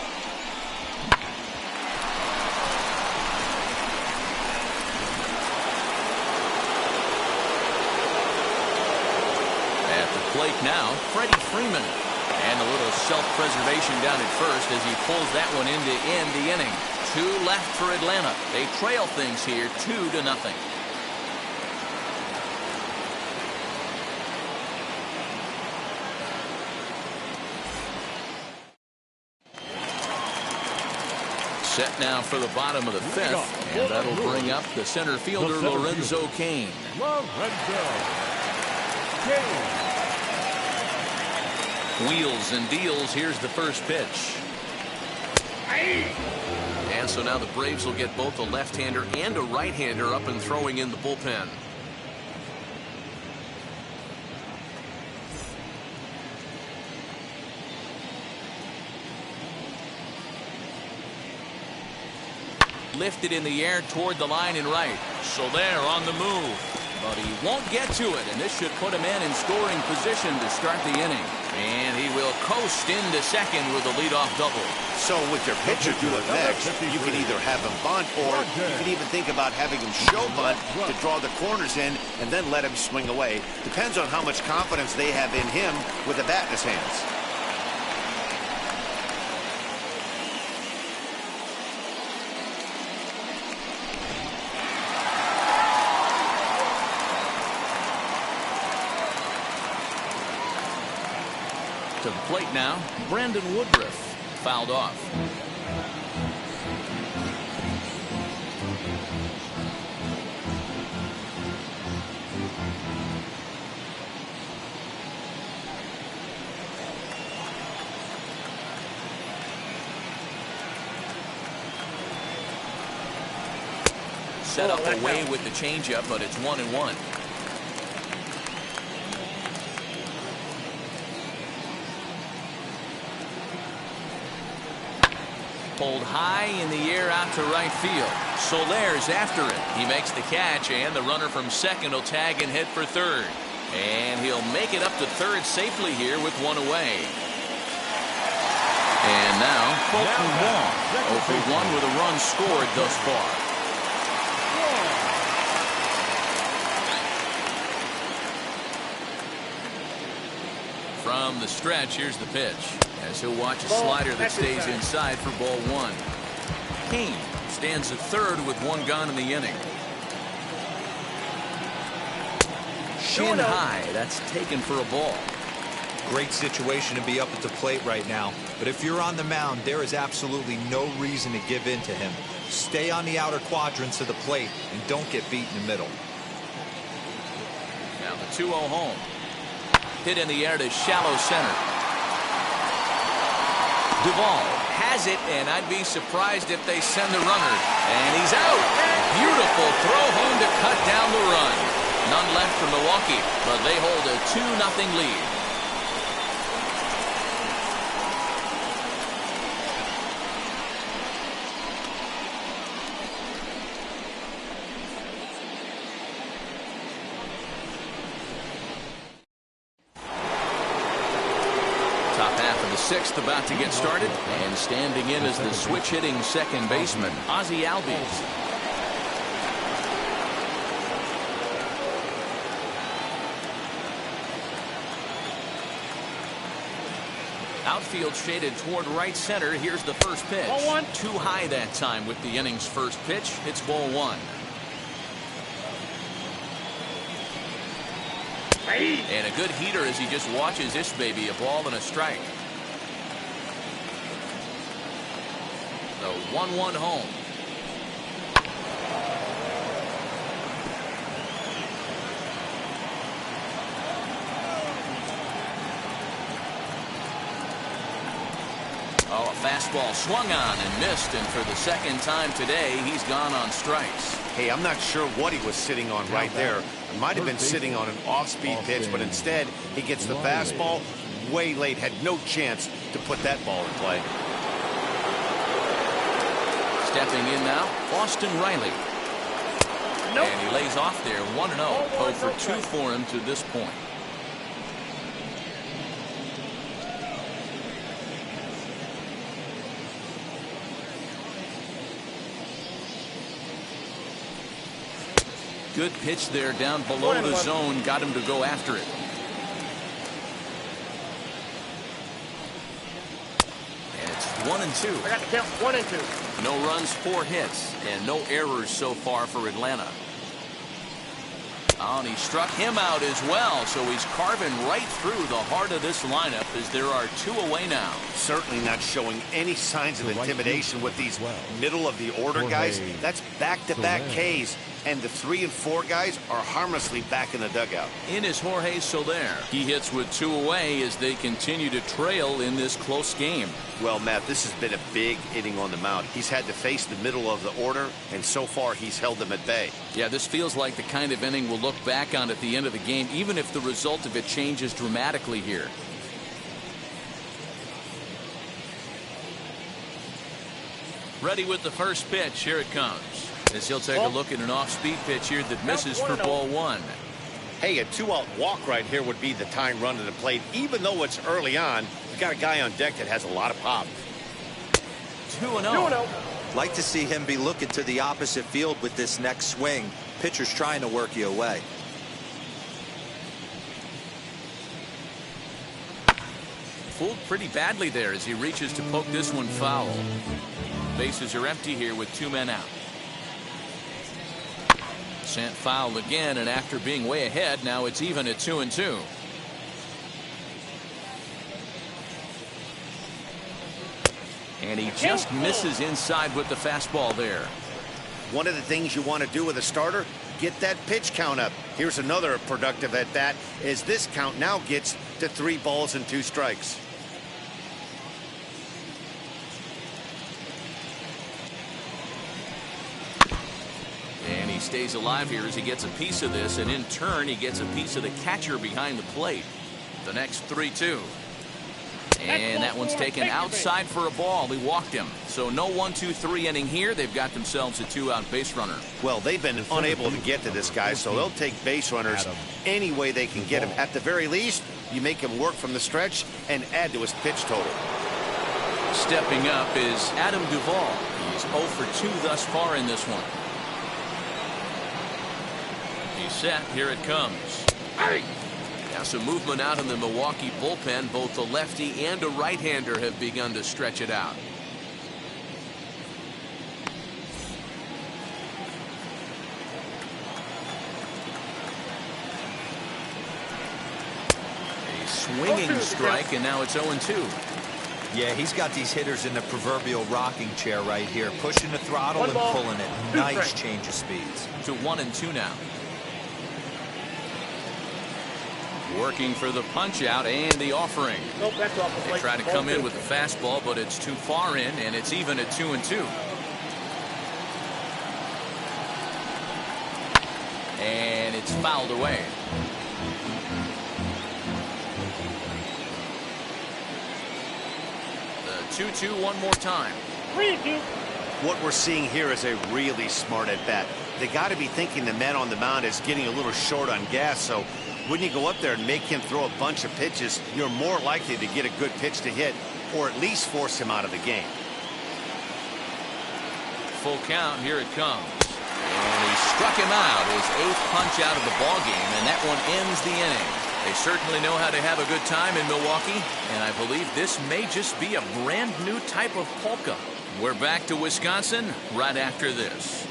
Plate now, Freddie Freeman. And a little self-preservation down at first as he pulls that one in to end the inning. 2 left for Atlanta. They trail things here 2-0. Set now for the bottom of the 5th, and that'll bring up the center fielder Lorenzo Cain. Wheels and deals. Here's the first pitch. And so now the Braves will get both a left-hander and a right-hander up and throwing in the bullpen. Lifted in the air toward the line and right. Soler on the move. But he won't get to it, and this should put him in scoring position to start the inning. And he will coast into second with a leadoff double. So with your pitcher doing next, you can either have him bunt, or you can even think about having him show bunt to draw the corners in and then let him swing away. Depends on how much confidence they have in him with the bat in his hands. To the plate now, Brandon Woodruff. Fouled off. Set up away with the changeup, but it's 1-1. Pulled high in the air out to right field. Soler's after it. He makes the catch, and the runner from second will tag and hit for third. And he'll make it up to third safely here with 1 away. And now, Fulton Wong. 0 for 1 with a run scored thus far. From the stretch, here's the pitch. As he'll watch a slider that stays inside for ball 1. Cain stands at third with 1 gone in the inning. Shin high, that's taken for a ball. Great situation to be up at the plate right now, but if you're on the mound, there is absolutely no reason to give in to him. Stay on the outer quadrants of the plate and don't get beat in the middle. Now the 2-0 home. Hit in the air to shallow center. Duvall has it, and I'd be surprised if they send the runner. And he's out. Beautiful throw home to cut down the run. None left for Milwaukee, but they hold a 2-0 lead. Top half of the 6th about to get started, and standing in is the switch-hitting second baseman, Ozzie Albies. Outfield shaded toward right center. Here's the first pitch. Ball 1. Too high that time with the inning's first pitch. It's ball 1. And a good heater as he just watches this baby, a ball and a strike. The 1-1 home. Oh, a fastball swung on and missed, and for the second time today, he's gone on strikes. Hey, I'm not sure what he was sitting on right there. It might have been sitting on an off-speed pitch, but instead, he gets the fastball way late, had no chance to put that ball in play. Stepping in now, Austin Riley. Nope. And he lays off there, 1-0. 0 for 2 for him to this point. Good pitch there down below the zone. Got him to go after it. And it's 1-2. I got the count 1 and 2. No runs, 4 hits, and no errors so far for Atlanta. Oh, and he struck him out as well, so he's carving right through the heart of this lineup as there are 2 away now. Certainly not showing any signs of intimidation with these middle of the order guys. That's back-to-back Ks. And the 3 and 4 guys are harmlessly back in the dugout. In is Jorge Soler. He hits with 2 away as they continue to trail in this close game. Well, Matt, this has been a big inning on the mound. He's had to face the middle of the order, and so far he's held them at bay. Yeah, this feels like the kind of inning we'll look back on at the end of the game, even if the result of it changes dramatically here. Ready with the first pitch. Here it comes. As he'll take a look at an off-speed pitch here that misses for ball 1. Hey, a 2-out walk right here would be the time run to the plate. Even though it's early on, you've got a guy on deck that has a lot of pop. 2-0. Like to see him be looking to the opposite field with this next swing. Pitcher's trying to work you away. Fooled pretty badly there as he reaches to poke this one foul. Bases are empty here with 2 men out. Sent foul again, and after being way ahead, now it's even at 2-2. And he just misses inside with the fastball there. One of the things you want to do with a starter, get that pitch count up. Here's another productive at bat as this count now gets to 3 balls and 2 strikes. And he stays alive here as he gets a piece of this, and in turn he gets a piece of the catcher behind the plate. The next 3-2. And that one's taken outside for a ball. He walked him. So no 1-2-3 inning here. They've got themselves a 2-out base runner. Well, they've been unable to get to this guy, so they'll take base runners any way they can get him. At the very least, you make him work from the stretch and add to his pitch total. Stepping up is Adam Duvall. He's 0 for 2 thus far in this one. He's set. Here it comes. Now some movement out in the Milwaukee bullpen. Both the lefty and a right-hander have begun to stretch it out. A swinging strike, and now it's 0-2. Yeah, he's got these hitters in the proverbial rocking chair right here, pushing the throttle and pulling it. Nice change of speeds. To 1-2 now. Working for the punch out and the offering. Nope, that's off the They plate. try to come in with the fastball, but it's too far in, and it's even at 2-2. And it's fouled away. The 2-2 one more time. 3-2. What we're seeing here is a really smart at-bat. They got to be thinking the man on the mound is getting a little short on gas, so when you go up there and make him throw a bunch of pitches, you're more likely to get a good pitch to hit or at least force him out of the game. Full count. Here it comes. And he struck him out, his 8th punch out of the ball game, and that one ends the inning. They certainly know how to have a good time in Milwaukee, and I believe this may just be a brand new type of polka. We're back to Wisconsin right after this.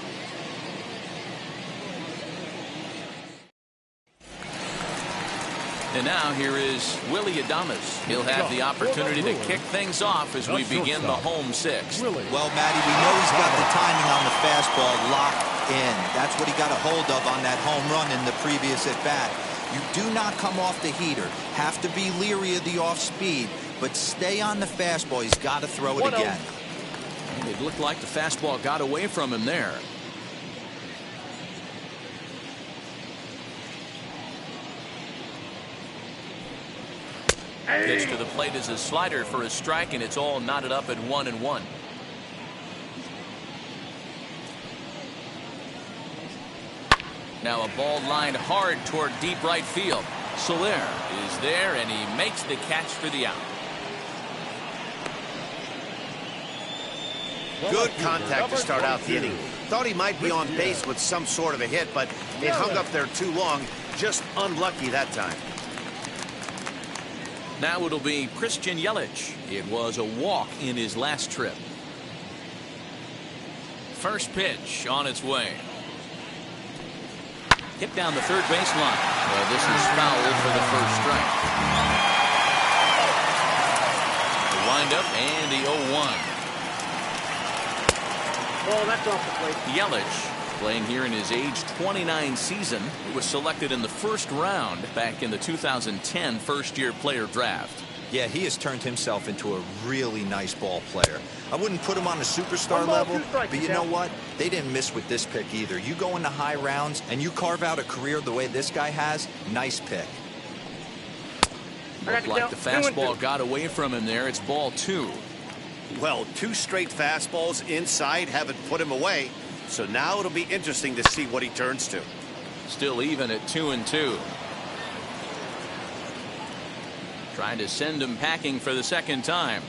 And now here is Willie Adames. He'll have the opportunity to kick things off as we begin the home sixth. Well, Matty, we know he's got the timing on the fastball locked in. That's what he got a hold of on that home run in the previous at-bat. You do not come off the heater. Have to be leery of the off-speed, but stay on the fastball. He's got to throw it again. And it looked like the fastball got away from him there. Pitch to the plate is a slider for a strike, and it's all knotted up at 1-1. Now a ball lined hard toward deep right field. Soler is there, and he makes the catch for the out. Good contact to start out the inning. Thought he might be on base with some sort of a hit, but it hung up there too long. Just unlucky that time. Now it'll be Christian Yelich. It was a walk in his last trip. First pitch on its way. Hit down the third baseline. Well, this is foul for the first strike. The windup and the 0-1. Oh, that's off the plate. Yelich, playing here in his age 29 season. He was selected in the first round back in the 2010 first-year player draft. Yeah, he has turned himself into a really nice ball player. I wouldn't put him on a superstar level, but you know what? They didn't miss with this pick either. You go into high rounds and you carve out a career the way this guy has, nice pick. Looked like the fastball got away from him there. It's ball 2. Well, 2 straight fastballs inside haven't put him away. So now it'll be interesting to see what he turns to. Still even at 2-2. Trying to send him packing for the second time.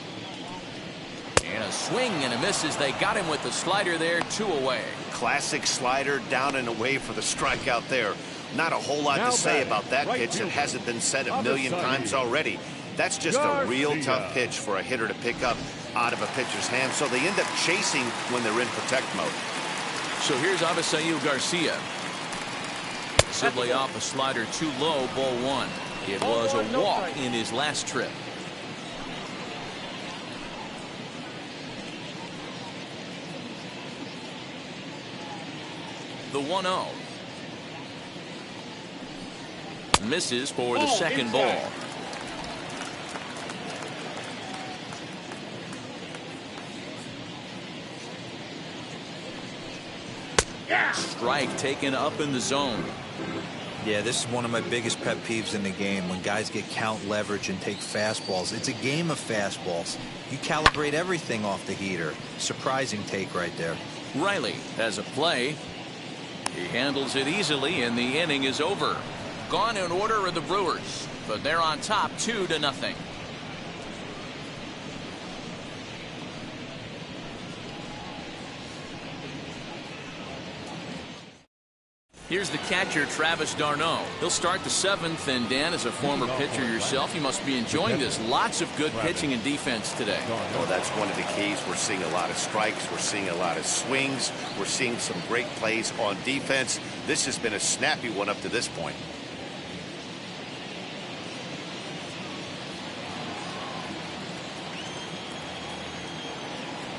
And a swing and a miss as they got him with the slider there, 2 away. Classic slider down and away for the strikeout there. Not a whole lot to say about that pitch. It hasn't been said a million times already. That's just a real tough pitch for a hitter to pick up out of a pitcher's hand. So they end up chasing when they're in protect mode. So here's Avisail Garcia. Sibley off a slider too low, ball 1. It was a walk in his last trip. The 1-0. Misses for the second ball. Strike taken up in the zone. Yeah, this is one of my biggest pet peeves in the game, when guys get count leverage and take fastballs. It's a game of fastballs. You calibrate everything off the heater. Surprising take right there. Riley has a play. He handles it easily, and the inning is over. Gone in order are the Brewers, but they're on top 2-0. Here's the catcher, Travis d'Arnaud. He'll start the 7th, and Dan, as a former pitcher yourself, you must be enjoying this. Lots of good pitching and defense today. Well, that's one of the keys. We're seeing a lot of strikes. We're seeing a lot of swings. We're seeing some great plays on defense. This has been a snappy one up to this point.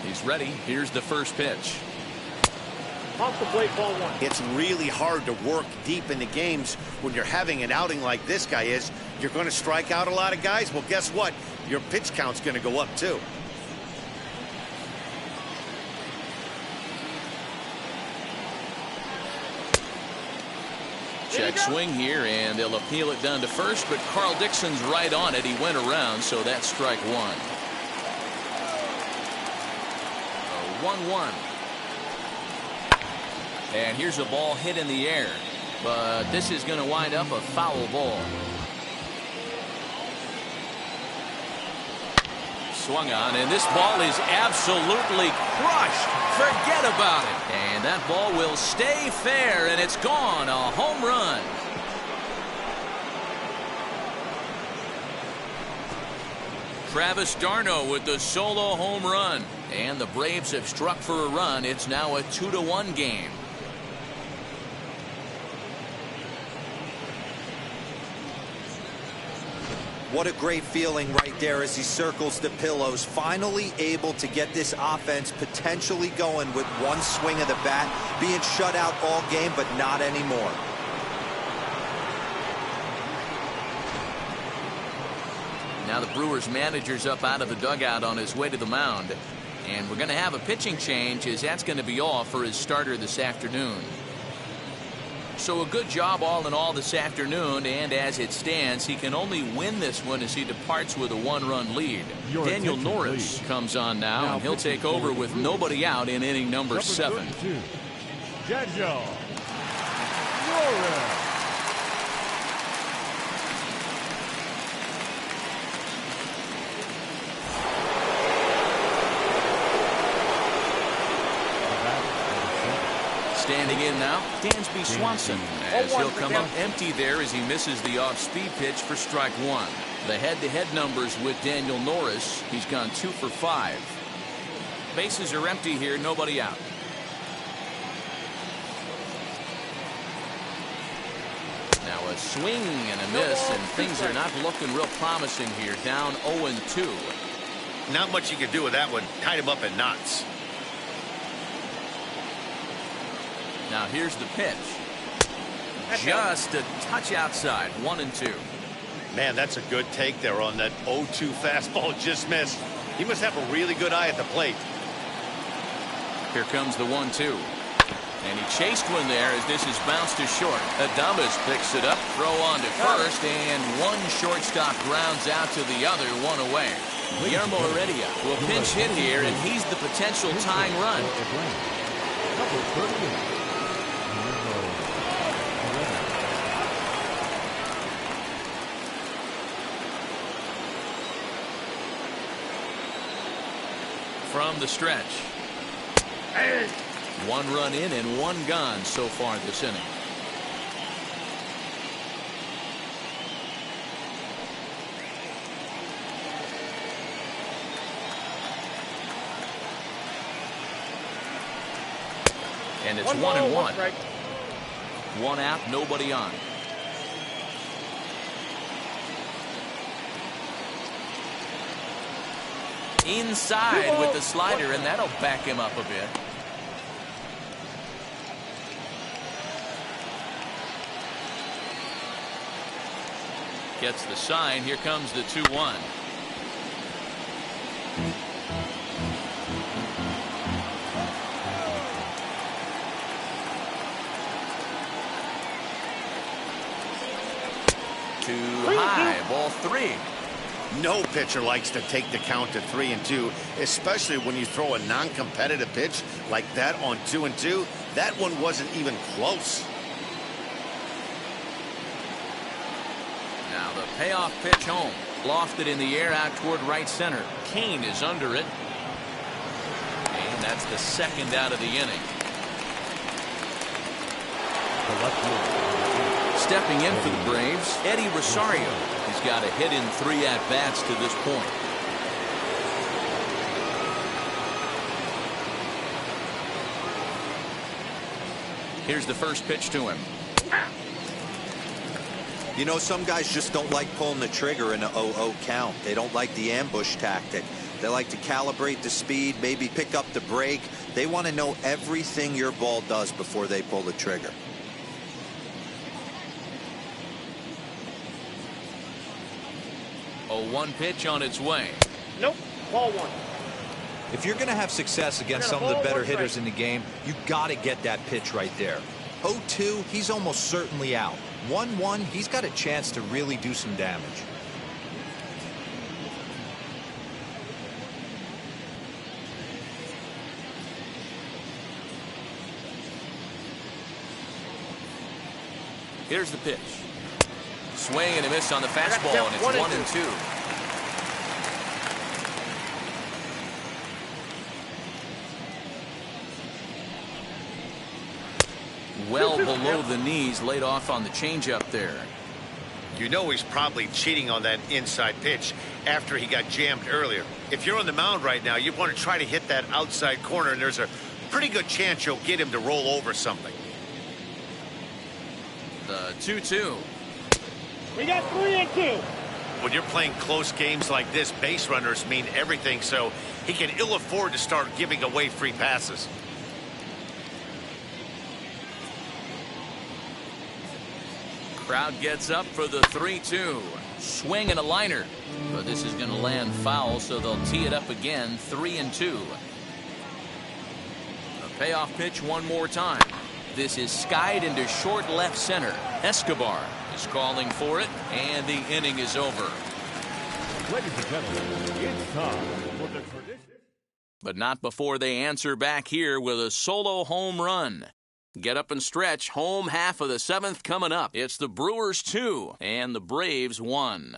He's ready. Here's the first pitch. Off the plate, ball 1. It's really hard to work deep into games when you're having an outing like this guy is. You're going to strike out a lot of guys. Well, guess what? Your pitch count's going to go up too. Check swing here, and they'll appeal it down to first, but Carl Dixon's right on it. He went around, so that's strike 1. 1-1. And here's a ball hit in the air, but this is going to wind up a foul ball. Swung on, and this ball is absolutely crushed. Forget about it. And that ball will stay fair, and it's gone. A home run. Travis d'Arnaud with the solo home run. And the Braves have struck for a run. It's now a 2-1 game. What a great feeling right there as he circles the pillows, finally able to get this offense potentially going with one swing of the bat, being shut out all game, but not anymore. Now the Brewers manager's up out of the dugout on his way to the mound. And we're going to have a pitching change, as that's going to be all for his starter this afternoon. So a good job all in all this afternoon, and as it stands, he can only win this one as he departs with a one-run lead. Daniel Norris comes on now, and he'll take over with nobody out in inning number 7. Daniel Norris. Standing in now, Dansby Swanson, as he'll come up empty there as he misses the off-speed pitch for strike 1. The head-to-head numbers with Daniel Norris, he's gone 2 for 5. Bases are empty here, nobody out. Now a swing and a miss, and things are not looking real promising here, down 0-2. Not much you can do with that one. Tied him up in knots. Now here's the pitch. Just a touch outside, 1-2. Man, that's a good take there on that 0-2 fastball just missed. He must have a really good eye at the plate. Here comes the 1-2. And he chased one there as this is bounced to short. Adames picks it up, throw on to first, and one shortstop grounds out to the other, one away. Guillermo Heredia will pinch hit here, and he's the potential tying run. From the stretch. 1 run in and 1 gone so far this inning. And it's 1-1. 1 out, nobody on. Inside with the slider, and that'll back him up a bit. Gets the sign. Here comes the 2-1. Too high, ball 3. No pitcher likes to take the count to 3-2, especially when you throw a non-competitive pitch like that on 2-2. That one wasn't even close. Now the payoff pitch home. Lofted in the air out toward right center. Kane is under it. And that's the 2nd out of the inning. Stepping in for the Braves, Eddie Rosario. He's got a hit in 3 at-bats to this point. Here's the first pitch to him. You know, some guys just don't like pulling the trigger in a 0-0 count. They don't like the ambush tactic. They like to calibrate the speed, maybe pick up the brake. They want to know everything your ball does before they pull the trigger. A 1 pitch on its way. Nope. Ball 1. If you're going to have success against some of the better hitters in the game, you got to get that pitch right there. 0-2, he's almost certainly out. 1-1, he's got a chance to really do some damage. Here's the pitch. Swing and a miss on the fastball, and it's 1-2. Well below the knees, laid off on the changeup there. You know he's probably cheating on that inside pitch after he got jammed earlier. If you're on the mound right now, you want to try to hit that outside corner, and there's a pretty good chance you'll get him to roll over something. The 2-2. We got 3-2. when you're playing close games like this, base runners mean everything, so he can ill afford to start giving away free passes. Crowd gets up for the 3-2. Swing and a liner. But this is going to land foul, so they'll tee it up again, 3-2. A payoff pitch one more time. This is skied into short left center. Escobar is calling for it, and the inning is over. Ladies and gentlemen, it's time for the tradition. But not before they answer back here with a solo home run. Get up and stretch. Home half of the 7th coming up. It's the Brewers 2 and the Braves 1.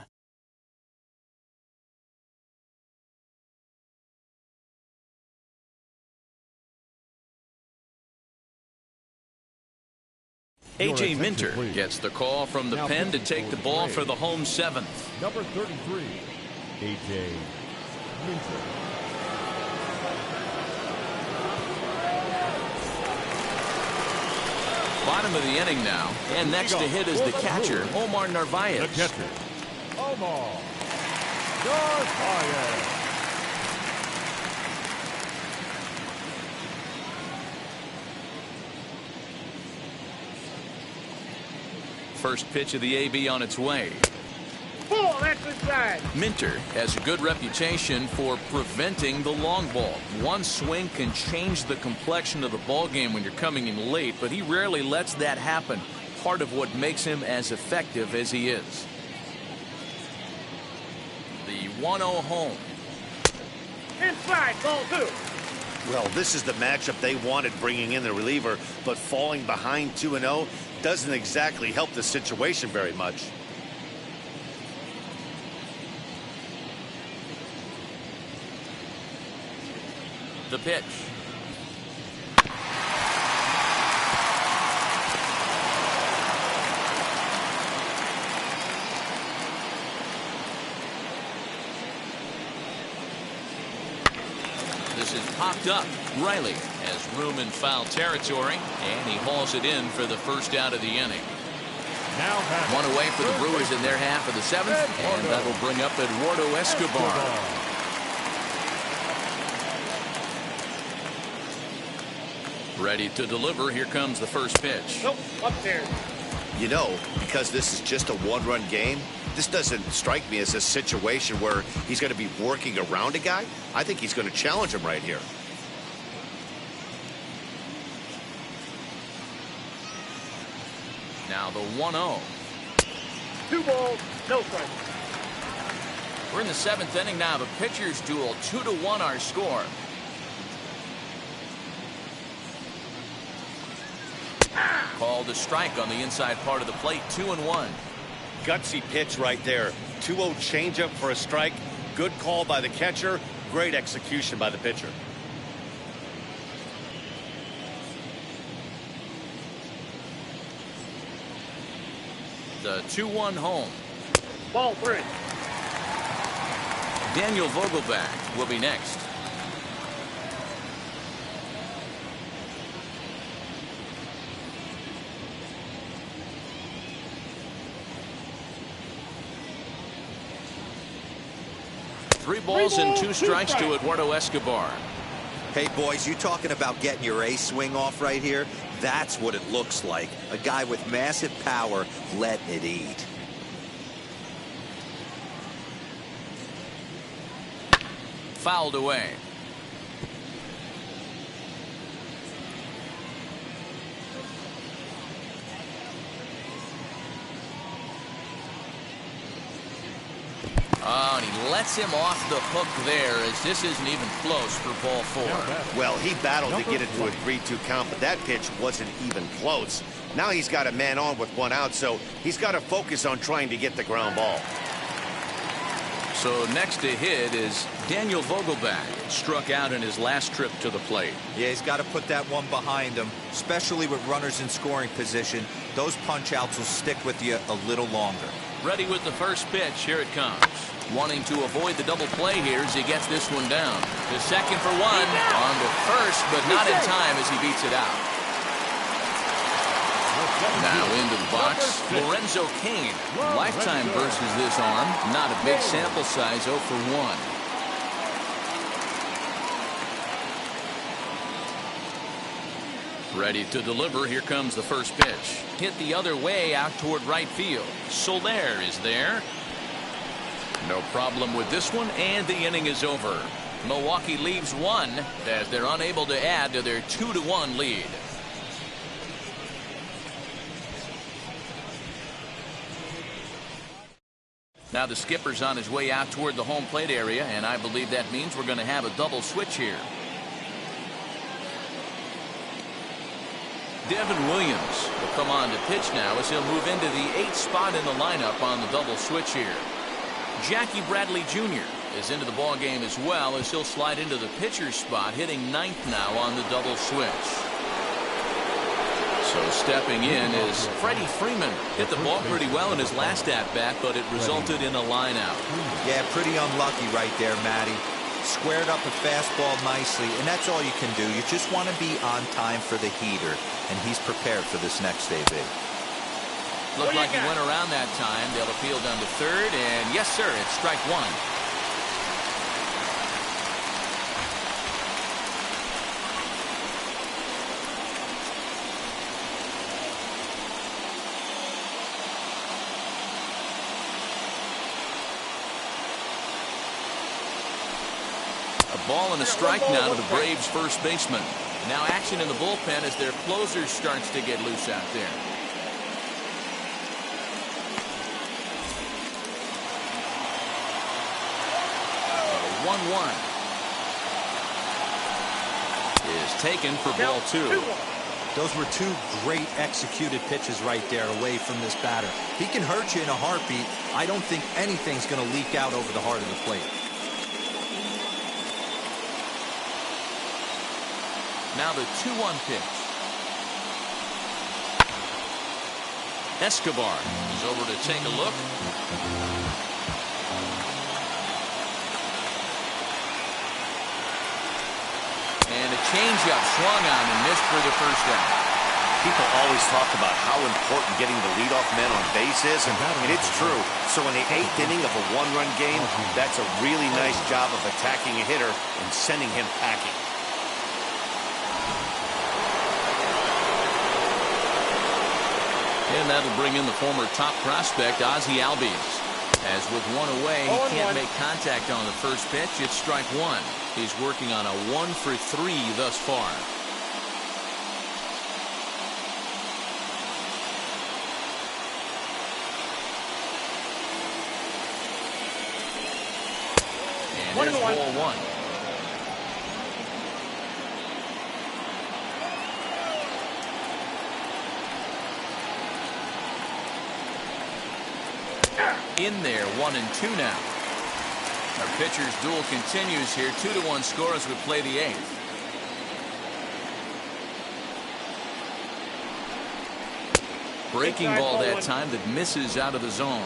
A.J. Minter gets the call from the pen to take the ball for the home 7th. Number 33, A.J. Minter. Bottom of the inning now, and next to hit is the catcher, Omar Narvaez. The catcher, Omar Narvaez. First pitch of the AB on its way. Ball, that's inside. Minter has a good reputation for preventing the long ball. One swing can change the complexion of the ball game when you're coming in late, but he rarely lets that happen. Part of what makes him as effective as he is. The 1-0 home. Inside, ball 2. Well, this is the matchup they wanted, bringing in the reliever, but falling behind 2-0 doesn't exactly help the situation very much. The pitch. This is popped up. Riley has room in foul territory, and he hauls it in for the first out of the inning. Now one away for the Brewers in their half of the 7th, and that'll bring up Eduardo Escobar. Ready to deliver. Here comes the first pitch. Nope, upstairs. You know, because this is just a one-run game, this doesn't strike me as a situation where he's going to be working around a guy. I think he's going to challenge him right here. Now the 1-0. 2 balls, no strikes. We're in the 7th inning now. The pitchers duel, 2-1 our score. Called a strike on the inside part of the plate, 2-1. Gutsy pitch right there. 2-0 changeup for a strike. Good call by the catcher. Great execution by the pitcher. The 2-1 home. Ball 3. Daniel Vogelback will be next. Three balls and 2 strikes to Eduardo Escobar. Hey, boys, you talking about getting your ace swing off right here? That's what it looks like. A guy with massive power letting it eat. Fouled away. Oh, and he lets him off the hook there, as this isn't even close for ball 4. Well, he battled to get it to a 3-2 count, but that pitch wasn't even close. Now he's got a man on with 1 out, so he's got to focus on trying to get the ground ball. So next to hit is Daniel Vogelback. Struck out in his last trip to the plate. Yeah, he's got to put that one behind him, especially with runners in scoring position. Those punch outs will stick with you a little longer. Ready with the first pitch. Here it comes. Wanting to avoid the double play here as he gets this one down. The second for 1 on the first, but not in time as he beats it out. Now into the box, Lorenzo Cain. Lifetime versus this arm. Not a big sample size, 0 for 1. Ready to deliver. Here comes the first pitch. Hit the other way out toward right field. Soler is there. No problem with this one, and the inning is over. Milwaukee leaves one as they're unable to add to their 2-1 lead. Now the skipper's on his way out toward the home plate area, and I believe that means we're going to have a double switch here. Devin Williams will come on to pitch now as he'll move into the 8th spot in the lineup on the double switch here. Jackie Bradley Jr. is into the ball game as well as he'll slide into the pitcher's spot, hitting 9th now on the double switch. So stepping in is Freddie Freeman. Hit the ball pretty well in his last at-bat, but it resulted in a line-out. Yeah, pretty unlucky right there, Matty. Squared up a fastball nicely, and that's all you can do. You just want to be on time for the heater, and he's prepared for this next AB. Looked like he went around that time. They'll appeal down to third, and yes, sir, it's strike one. A ball and a strike now to the Braves' first baseman. Now action in the bullpen as their closer starts to get loose out there. The 1-1 is taken for ball 2. Those were two great executed pitches right there away from this batter. He can hurt you in a heartbeat. I don't think anything's going to leak out over the heart of the plate. Now the 2-1 pitch. Escobar is over to take a look. And a changeup swung on and missed for the first out. People always talk about how important getting the leadoff man on base is, and it's true. So in the 8th inning of a one-run game, that's a really nice job of attacking a hitter and sending him packing. And that'll bring in the former top prospect, Ozzie Albies. As with one away, he can't make contact on the first pitch. It's strike one. He's working on a 1 for 3 thus far. And there's ball 1. In there, 1-2 now. Our pitcher's duel continues here. 2-1 score as we play the 8th. Breaking ball that time that misses out of the zone.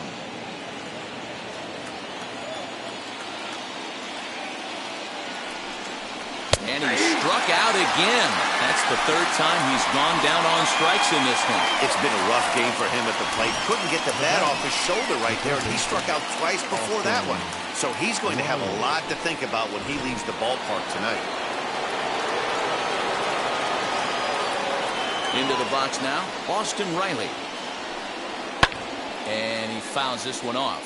And he struck out again. That's the 3rd time he's gone down on strikes in this one. It's been a rough game for him at the plate. Couldn't get the bat off his shoulder right there, and he struck out twice before that one. So he's going to have a lot to think about when he leaves the ballpark tonight. Into the box now, Austin Riley. And he fouls this one off.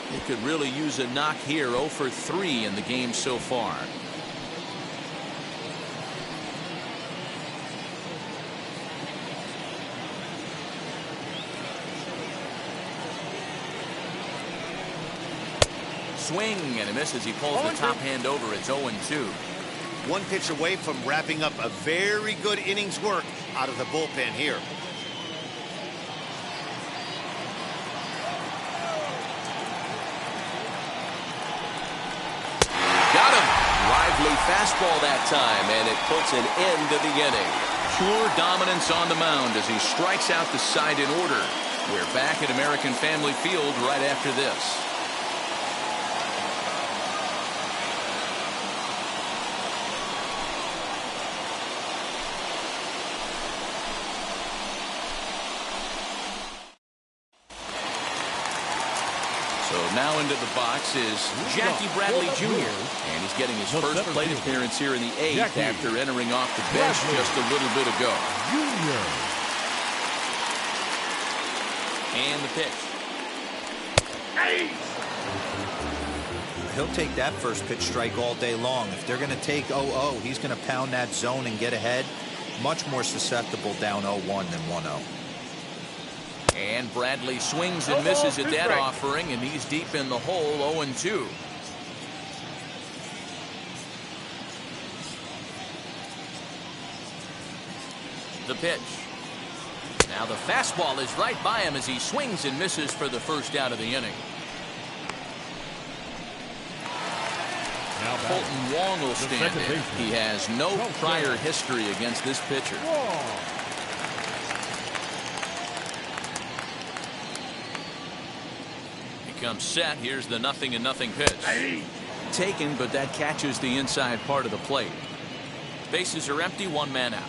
He could really use a knock here. 0 for 3 in the game so far. Swing and a miss as he pulls the top hand over. It's 0-2. One pitch away from wrapping up a very good innings work out of the bullpen here. Got him. Lively fastball that time, and it puts an end to the inning. Pure dominance on the mound as he strikes out the side in order. We're back at American Family Field right after this. So now into the box is Jackie Bradley Jr. And he's getting his first plate appearance here in the 8th after entering off the bench just a little bit ago. Junior. And the pitch. He'll take that first pitch strike all day long. If they're going to take 0-0, he's going to pound that zone and get ahead. Much more susceptible down 0-1 than 1-0. And Bradley swings and misses at that offering, and he's deep in the hole, 0-2. The pitch. Now the fastball is right by him as he swings and misses for the first out of the inning. Colton Wong will stand in. He has no prior history against this pitcher. He comes set. Here's the 0-0 pitch. Taken, but that catches the inside part of the plate. Bases are empty, 1 man out.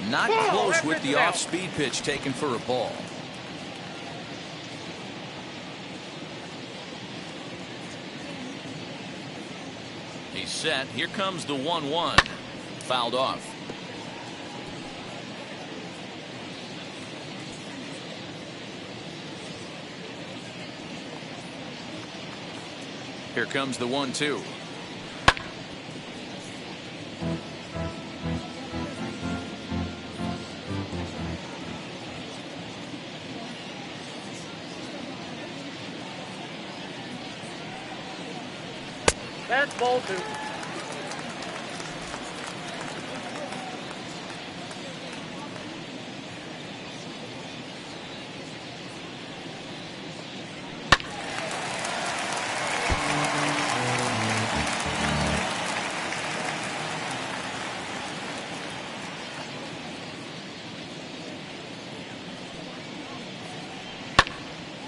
Not close with the off-speed pitch taken for a ball. He's set. Here comes the 1-1. Fouled off. Here comes the 1-2. That's ball 2.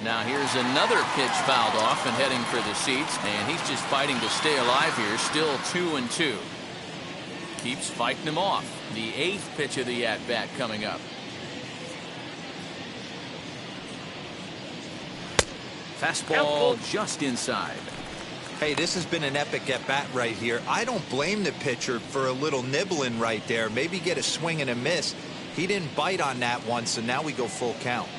Now here's another pitch fouled off and heading for the seats, and he's just fighting to stay alive here. Still 2-2. Keeps fighting him off. The 8th pitch of the at-bat coming up. Fastball just inside. Hey, this has been an epic at-bat right here. I don't blame the pitcher for a little nibbling right there. Maybe get a swing and a miss. He didn't bite on that one, so now we go full count.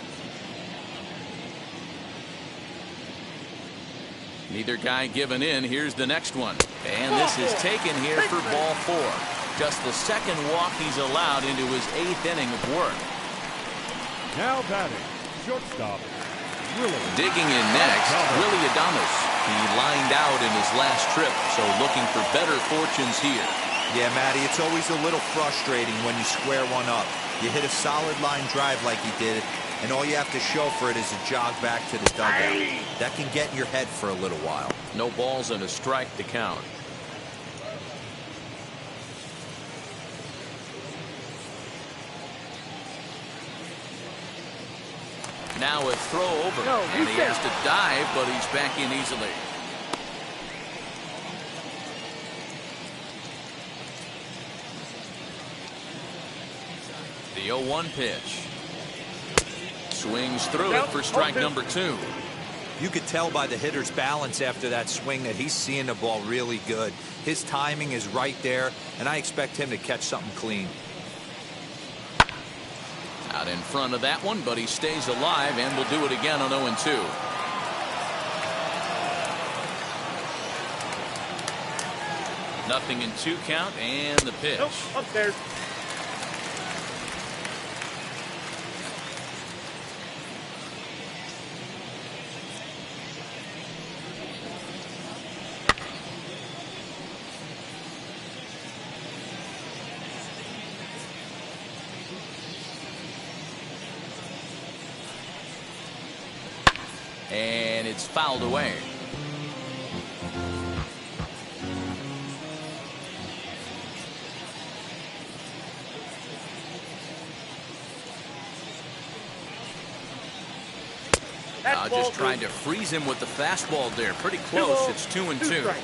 Neither guy giving in. Here's the next one. And this is taken here for ball 4. Just the second walk he's allowed into his 8th inning of work. Now batting, shortstop, Willie. Digging in next, Willie Adames. He lined out in his last trip, so looking for better fortunes here. Yeah, Matty, it's always a little frustrating when you square one up. You hit a solid line drive like he did, and all you have to show for it is a jog back to the dugout. That can get in your head for a little while. No balls and a strike to count. Now a throw over, and he has to dive, but he's back in easily. The 0-1 pitch. Swings through it for strike number 2. You could tell by the hitter's balance after that swing that he's seeing the ball really good. His timing is right there, and I expect him to catch something clean. Out in front of that one, but he stays alive and will do it again on 0-2. Nothing in 2 count, and the pitch. Nope, upstairs. And it's fouled away. Just trying to freeze him with the fastball there. Pretty close. It's 2-2.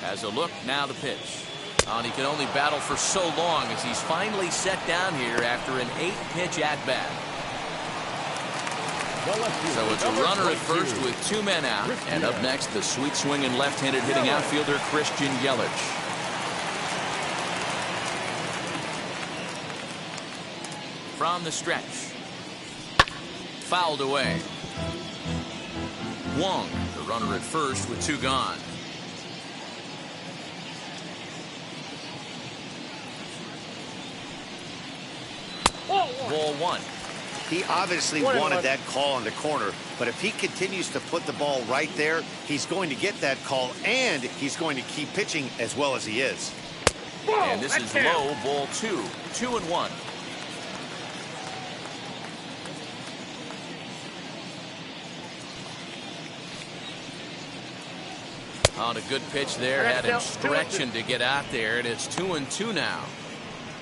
Has a look, now the pitch. And he can only battle for so long as he's finally set down here after an 8-pitch at-bat. So it's a runner at first with 2 men out. And up next, the sweet swinging left-handed hitting outfielder Christian Yelich. From the stretch. Fouled away. Wong, the runner at first with 2 gone. Ball 1. He obviously wanted that call in the corner, but if he continues to put the ball right there, he's going to get that call, and he's going to keep pitching as well as he is. And this is low, ball 2. 2-1. On a good pitch there, had him stretching to get out there, and it's 2-2 now.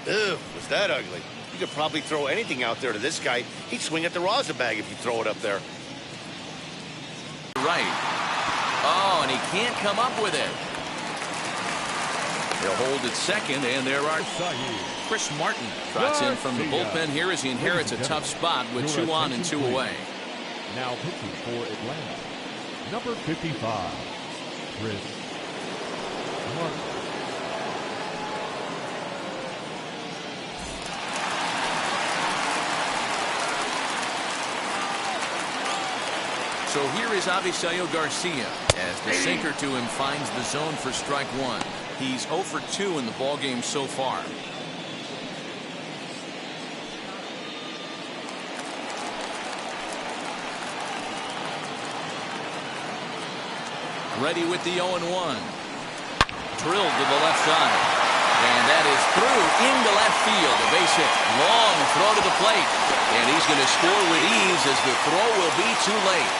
Ew, was that ugly? You could probably throw anything out there to this guy. He'd swing at the rosin bag if you throw it up there. Right. Oh, and he can't come up with it. He'll hold at second, and there are Chris Martin trots in from the bullpen here as he inherits a tough spot with 2 on and 2 away. Now pitching for Atlanta, number 55, Chris Martin. So here is Avisaíl Garcia as the sinker to him finds the zone for strike 1. He's 0 for 2 in the ballgame so far. Ready with the 0-1. Drilled to the left side. And that is through into left field. A base hit. Long throw to the plate. And he's going to score with ease as the throw will be too late.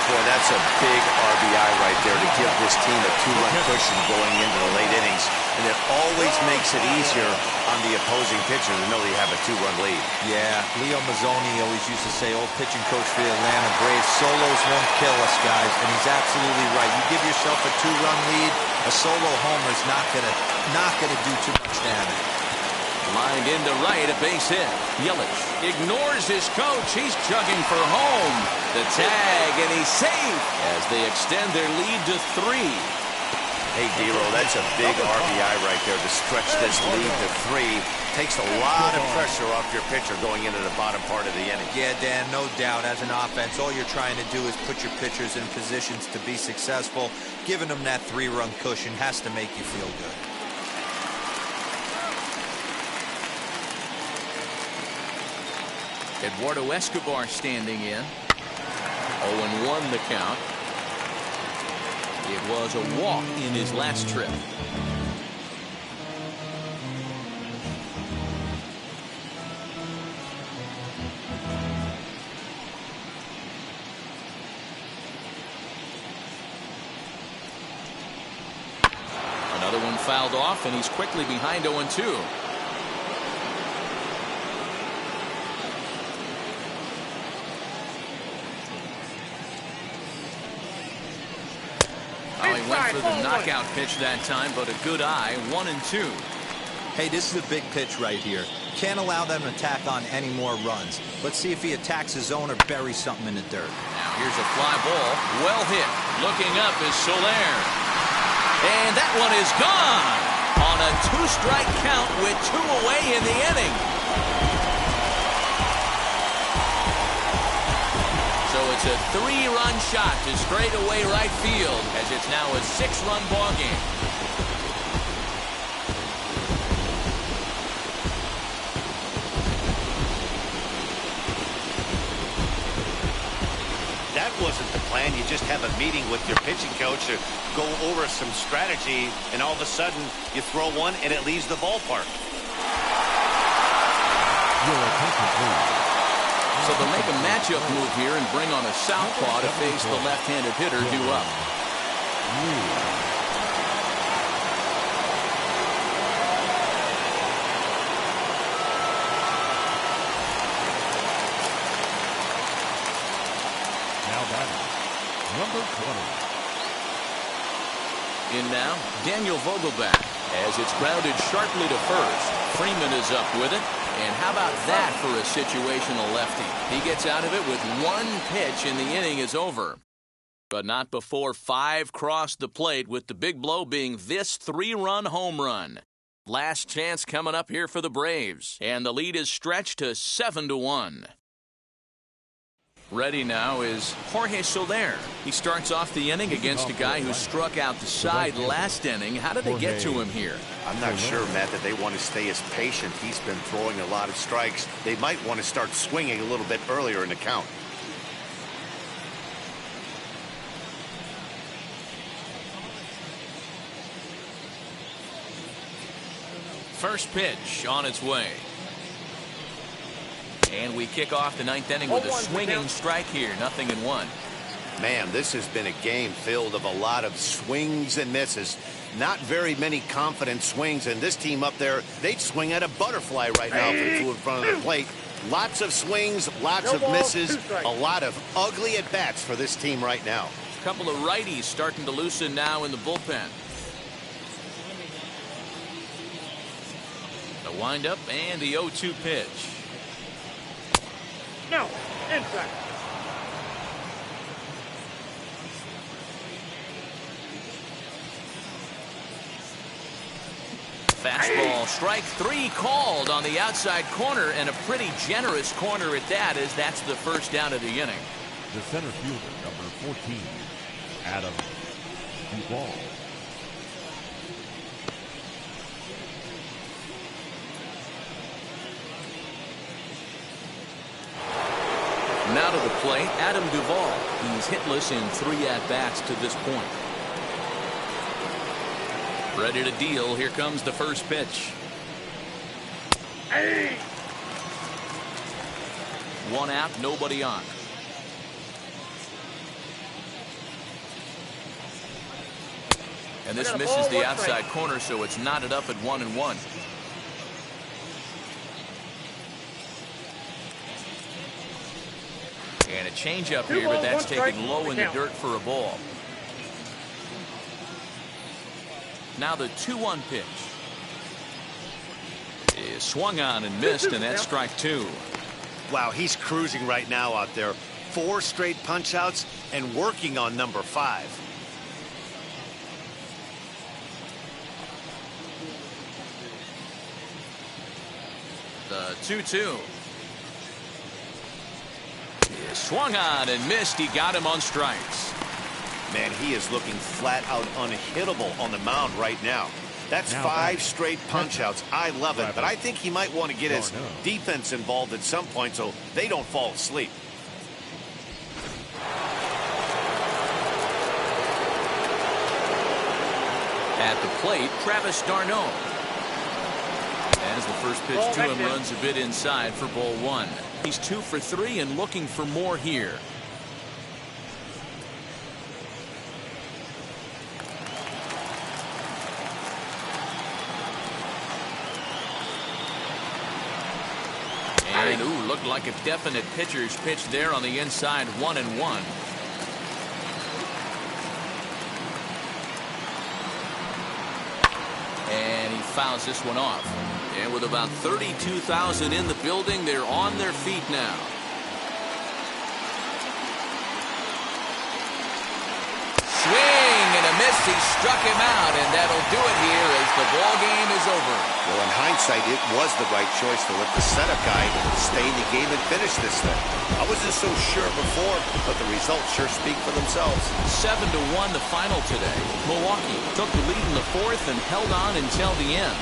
Boy, that's a big RBI right there to give this team a 2-run cushion going into the late innings. And it always makes it easier on the opposing pitcher to know you have a 2-run lead. Yeah, Leo Mazzoni always used to say, old pitching coach for the Atlanta Braves, solos won't kill us, guys. And he's absolutely right. You give yourself a 2-run lead, a solo homer is not gonna do too much damage. Lined into right, a base hit. Yelich ignores his coach. He's chugging for home. The tag, and he's safe as they extend their lead to 3. Hey, D-Roll, that's a big RBI right there to stretch this lead to 3. Takes a lot of pressure off your pitcher going into the bottom part of the inning. Yeah, Dan, no doubt. As an offense, all you're trying to do is put your pitchers in positions to be successful. Giving them that 3-run cushion has to make you feel good. Eduardo Escobar standing in. 0-1 the count. It was a walk in his last trip. Another one fouled off, and he's quickly behind 0-2. He went for the knockout pitch that time, but a good eye. 1-2. Hey, this is a big pitch right here. Can't allow them to tack on any more runs. Let's see if he attacks his zone or buries something in the dirt. Now here's a fly ball. Well hit. Looking up is Soler. And that one is gone on a 2-strike count with 2 away in the inning. So it's a 3-run shot to straightaway right field as it's now a 6-run ball game. That wasn't the plan. You just have a meeting with your pitching coach to go over some strategy, and all of a sudden you throw one and it leaves the ballpark. Your attention, please. So they'll make a matchup move here and bring on a southpaw to face the left-handed hitter due up. Now batting, number 20, In now, Daniel Vogelback. As it's grounded sharply to first. Freeman is up with it. And how about that for a situational lefty? He gets out of it with one pitch and the inning is over. But not before 5 crossed the plate, with the big blow being this 3-run home run. Last chance coming up here for the Braves. And the lead is stretched to 7-1. Ready now is Jorge Soler. He starts off the inning against a guy who struck out the side last inning. How did they get to him here? I'm not sure, Matt, that they want to stay as patient. He's been throwing a lot of strikes. They might want to start swinging a little bit earlier in the count. First pitch on its way. And we kick off the 9th inning with a swinging strike here. 0-1. Man, this has been a game filled of a lot of swings and misses. Not very many confident swings, and this team up there, they'd swing at a butterfly right now if it flew in front of the plate. Lots of swings, lots of misses, a lot of ugly at-bats for this team right now. A couple of righties starting to loosen now in the bullpen. The windup and the 0-2 pitch. No, inside. Fastball, strike 3 called on the outside corner, and a pretty generous corner at that, as that's the first down of the inning. The center fielder, number 14, Adam Duvall. Now to the plate, Adam Duvall. He's hitless in 3 at-bats to this point. Ready to deal. Here comes the first pitch. Hey. 1 out, nobody on. And this misses the outside corner, so it's knotted up at 1-1. And a changeup here, but that's taken low in the dirt for a ball. Now the 2-1 pitch is swung on and missed, and that's strike 2. Wow, he's cruising right now out there. 4 straight punch outs and working on number 5. The 2-2. Swung on and missed. He got him on strikes. Man, he is looking flat out unhittable on the mound right now. That's 5 straight punch outs. I love it, but I think he might want to get his defense involved at some point so they don't fall asleep. At the plate, Travis d'Arnaud. As the first pitch to him runs a bit inside for ball 1. He's 2 for 3 and looking for more here. And ooh, looked like a definite pitcher's pitch there on the inside. 1-1. And he fouls this one off. And with about 32,000 in the building, they're on their feet now. Swing and a miss. He struck him out, and that'll do it here as the ball game is over. Well, in hindsight, it was the right choice to let the setup guy stay in the game and finish this thing. I wasn't so sure before, but the results sure speak for themselves. 7-1 the final today. Milwaukee took the lead in the 4th and held on until the end.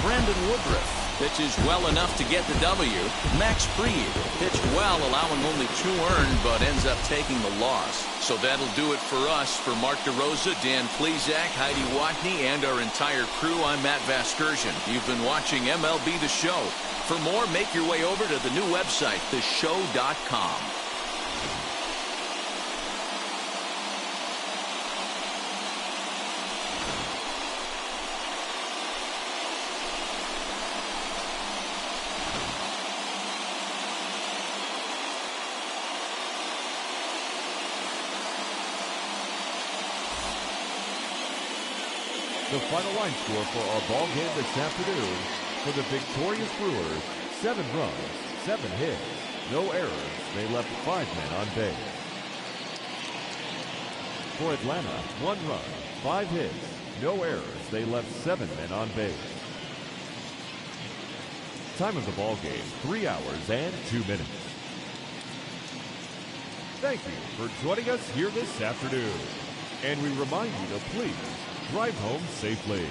Brandon Woodruff pitches well enough to get the W. Max Fried pitched well, allowing only 2 earned, but ends up taking the loss. So that'll do it for us. For Mark DeRosa, Dan Plezak, Heidi Watney, and our entire crew, I'm Matt Vasgersian. You've been watching MLB The Show. For more, make your way over to the new website, theshow.com. The final line score for our ball game this afternoon: for the victorious Brewers, 7 runs, 7 hits, no errors. They left 5 men on base. For Atlanta, 1 run, 5 hits, no errors. They left 7 men on base. Time of the ball game, 3 hours and 2 minutes. Thank you for joining us here this afternoon. And we remind you to please drive home safely.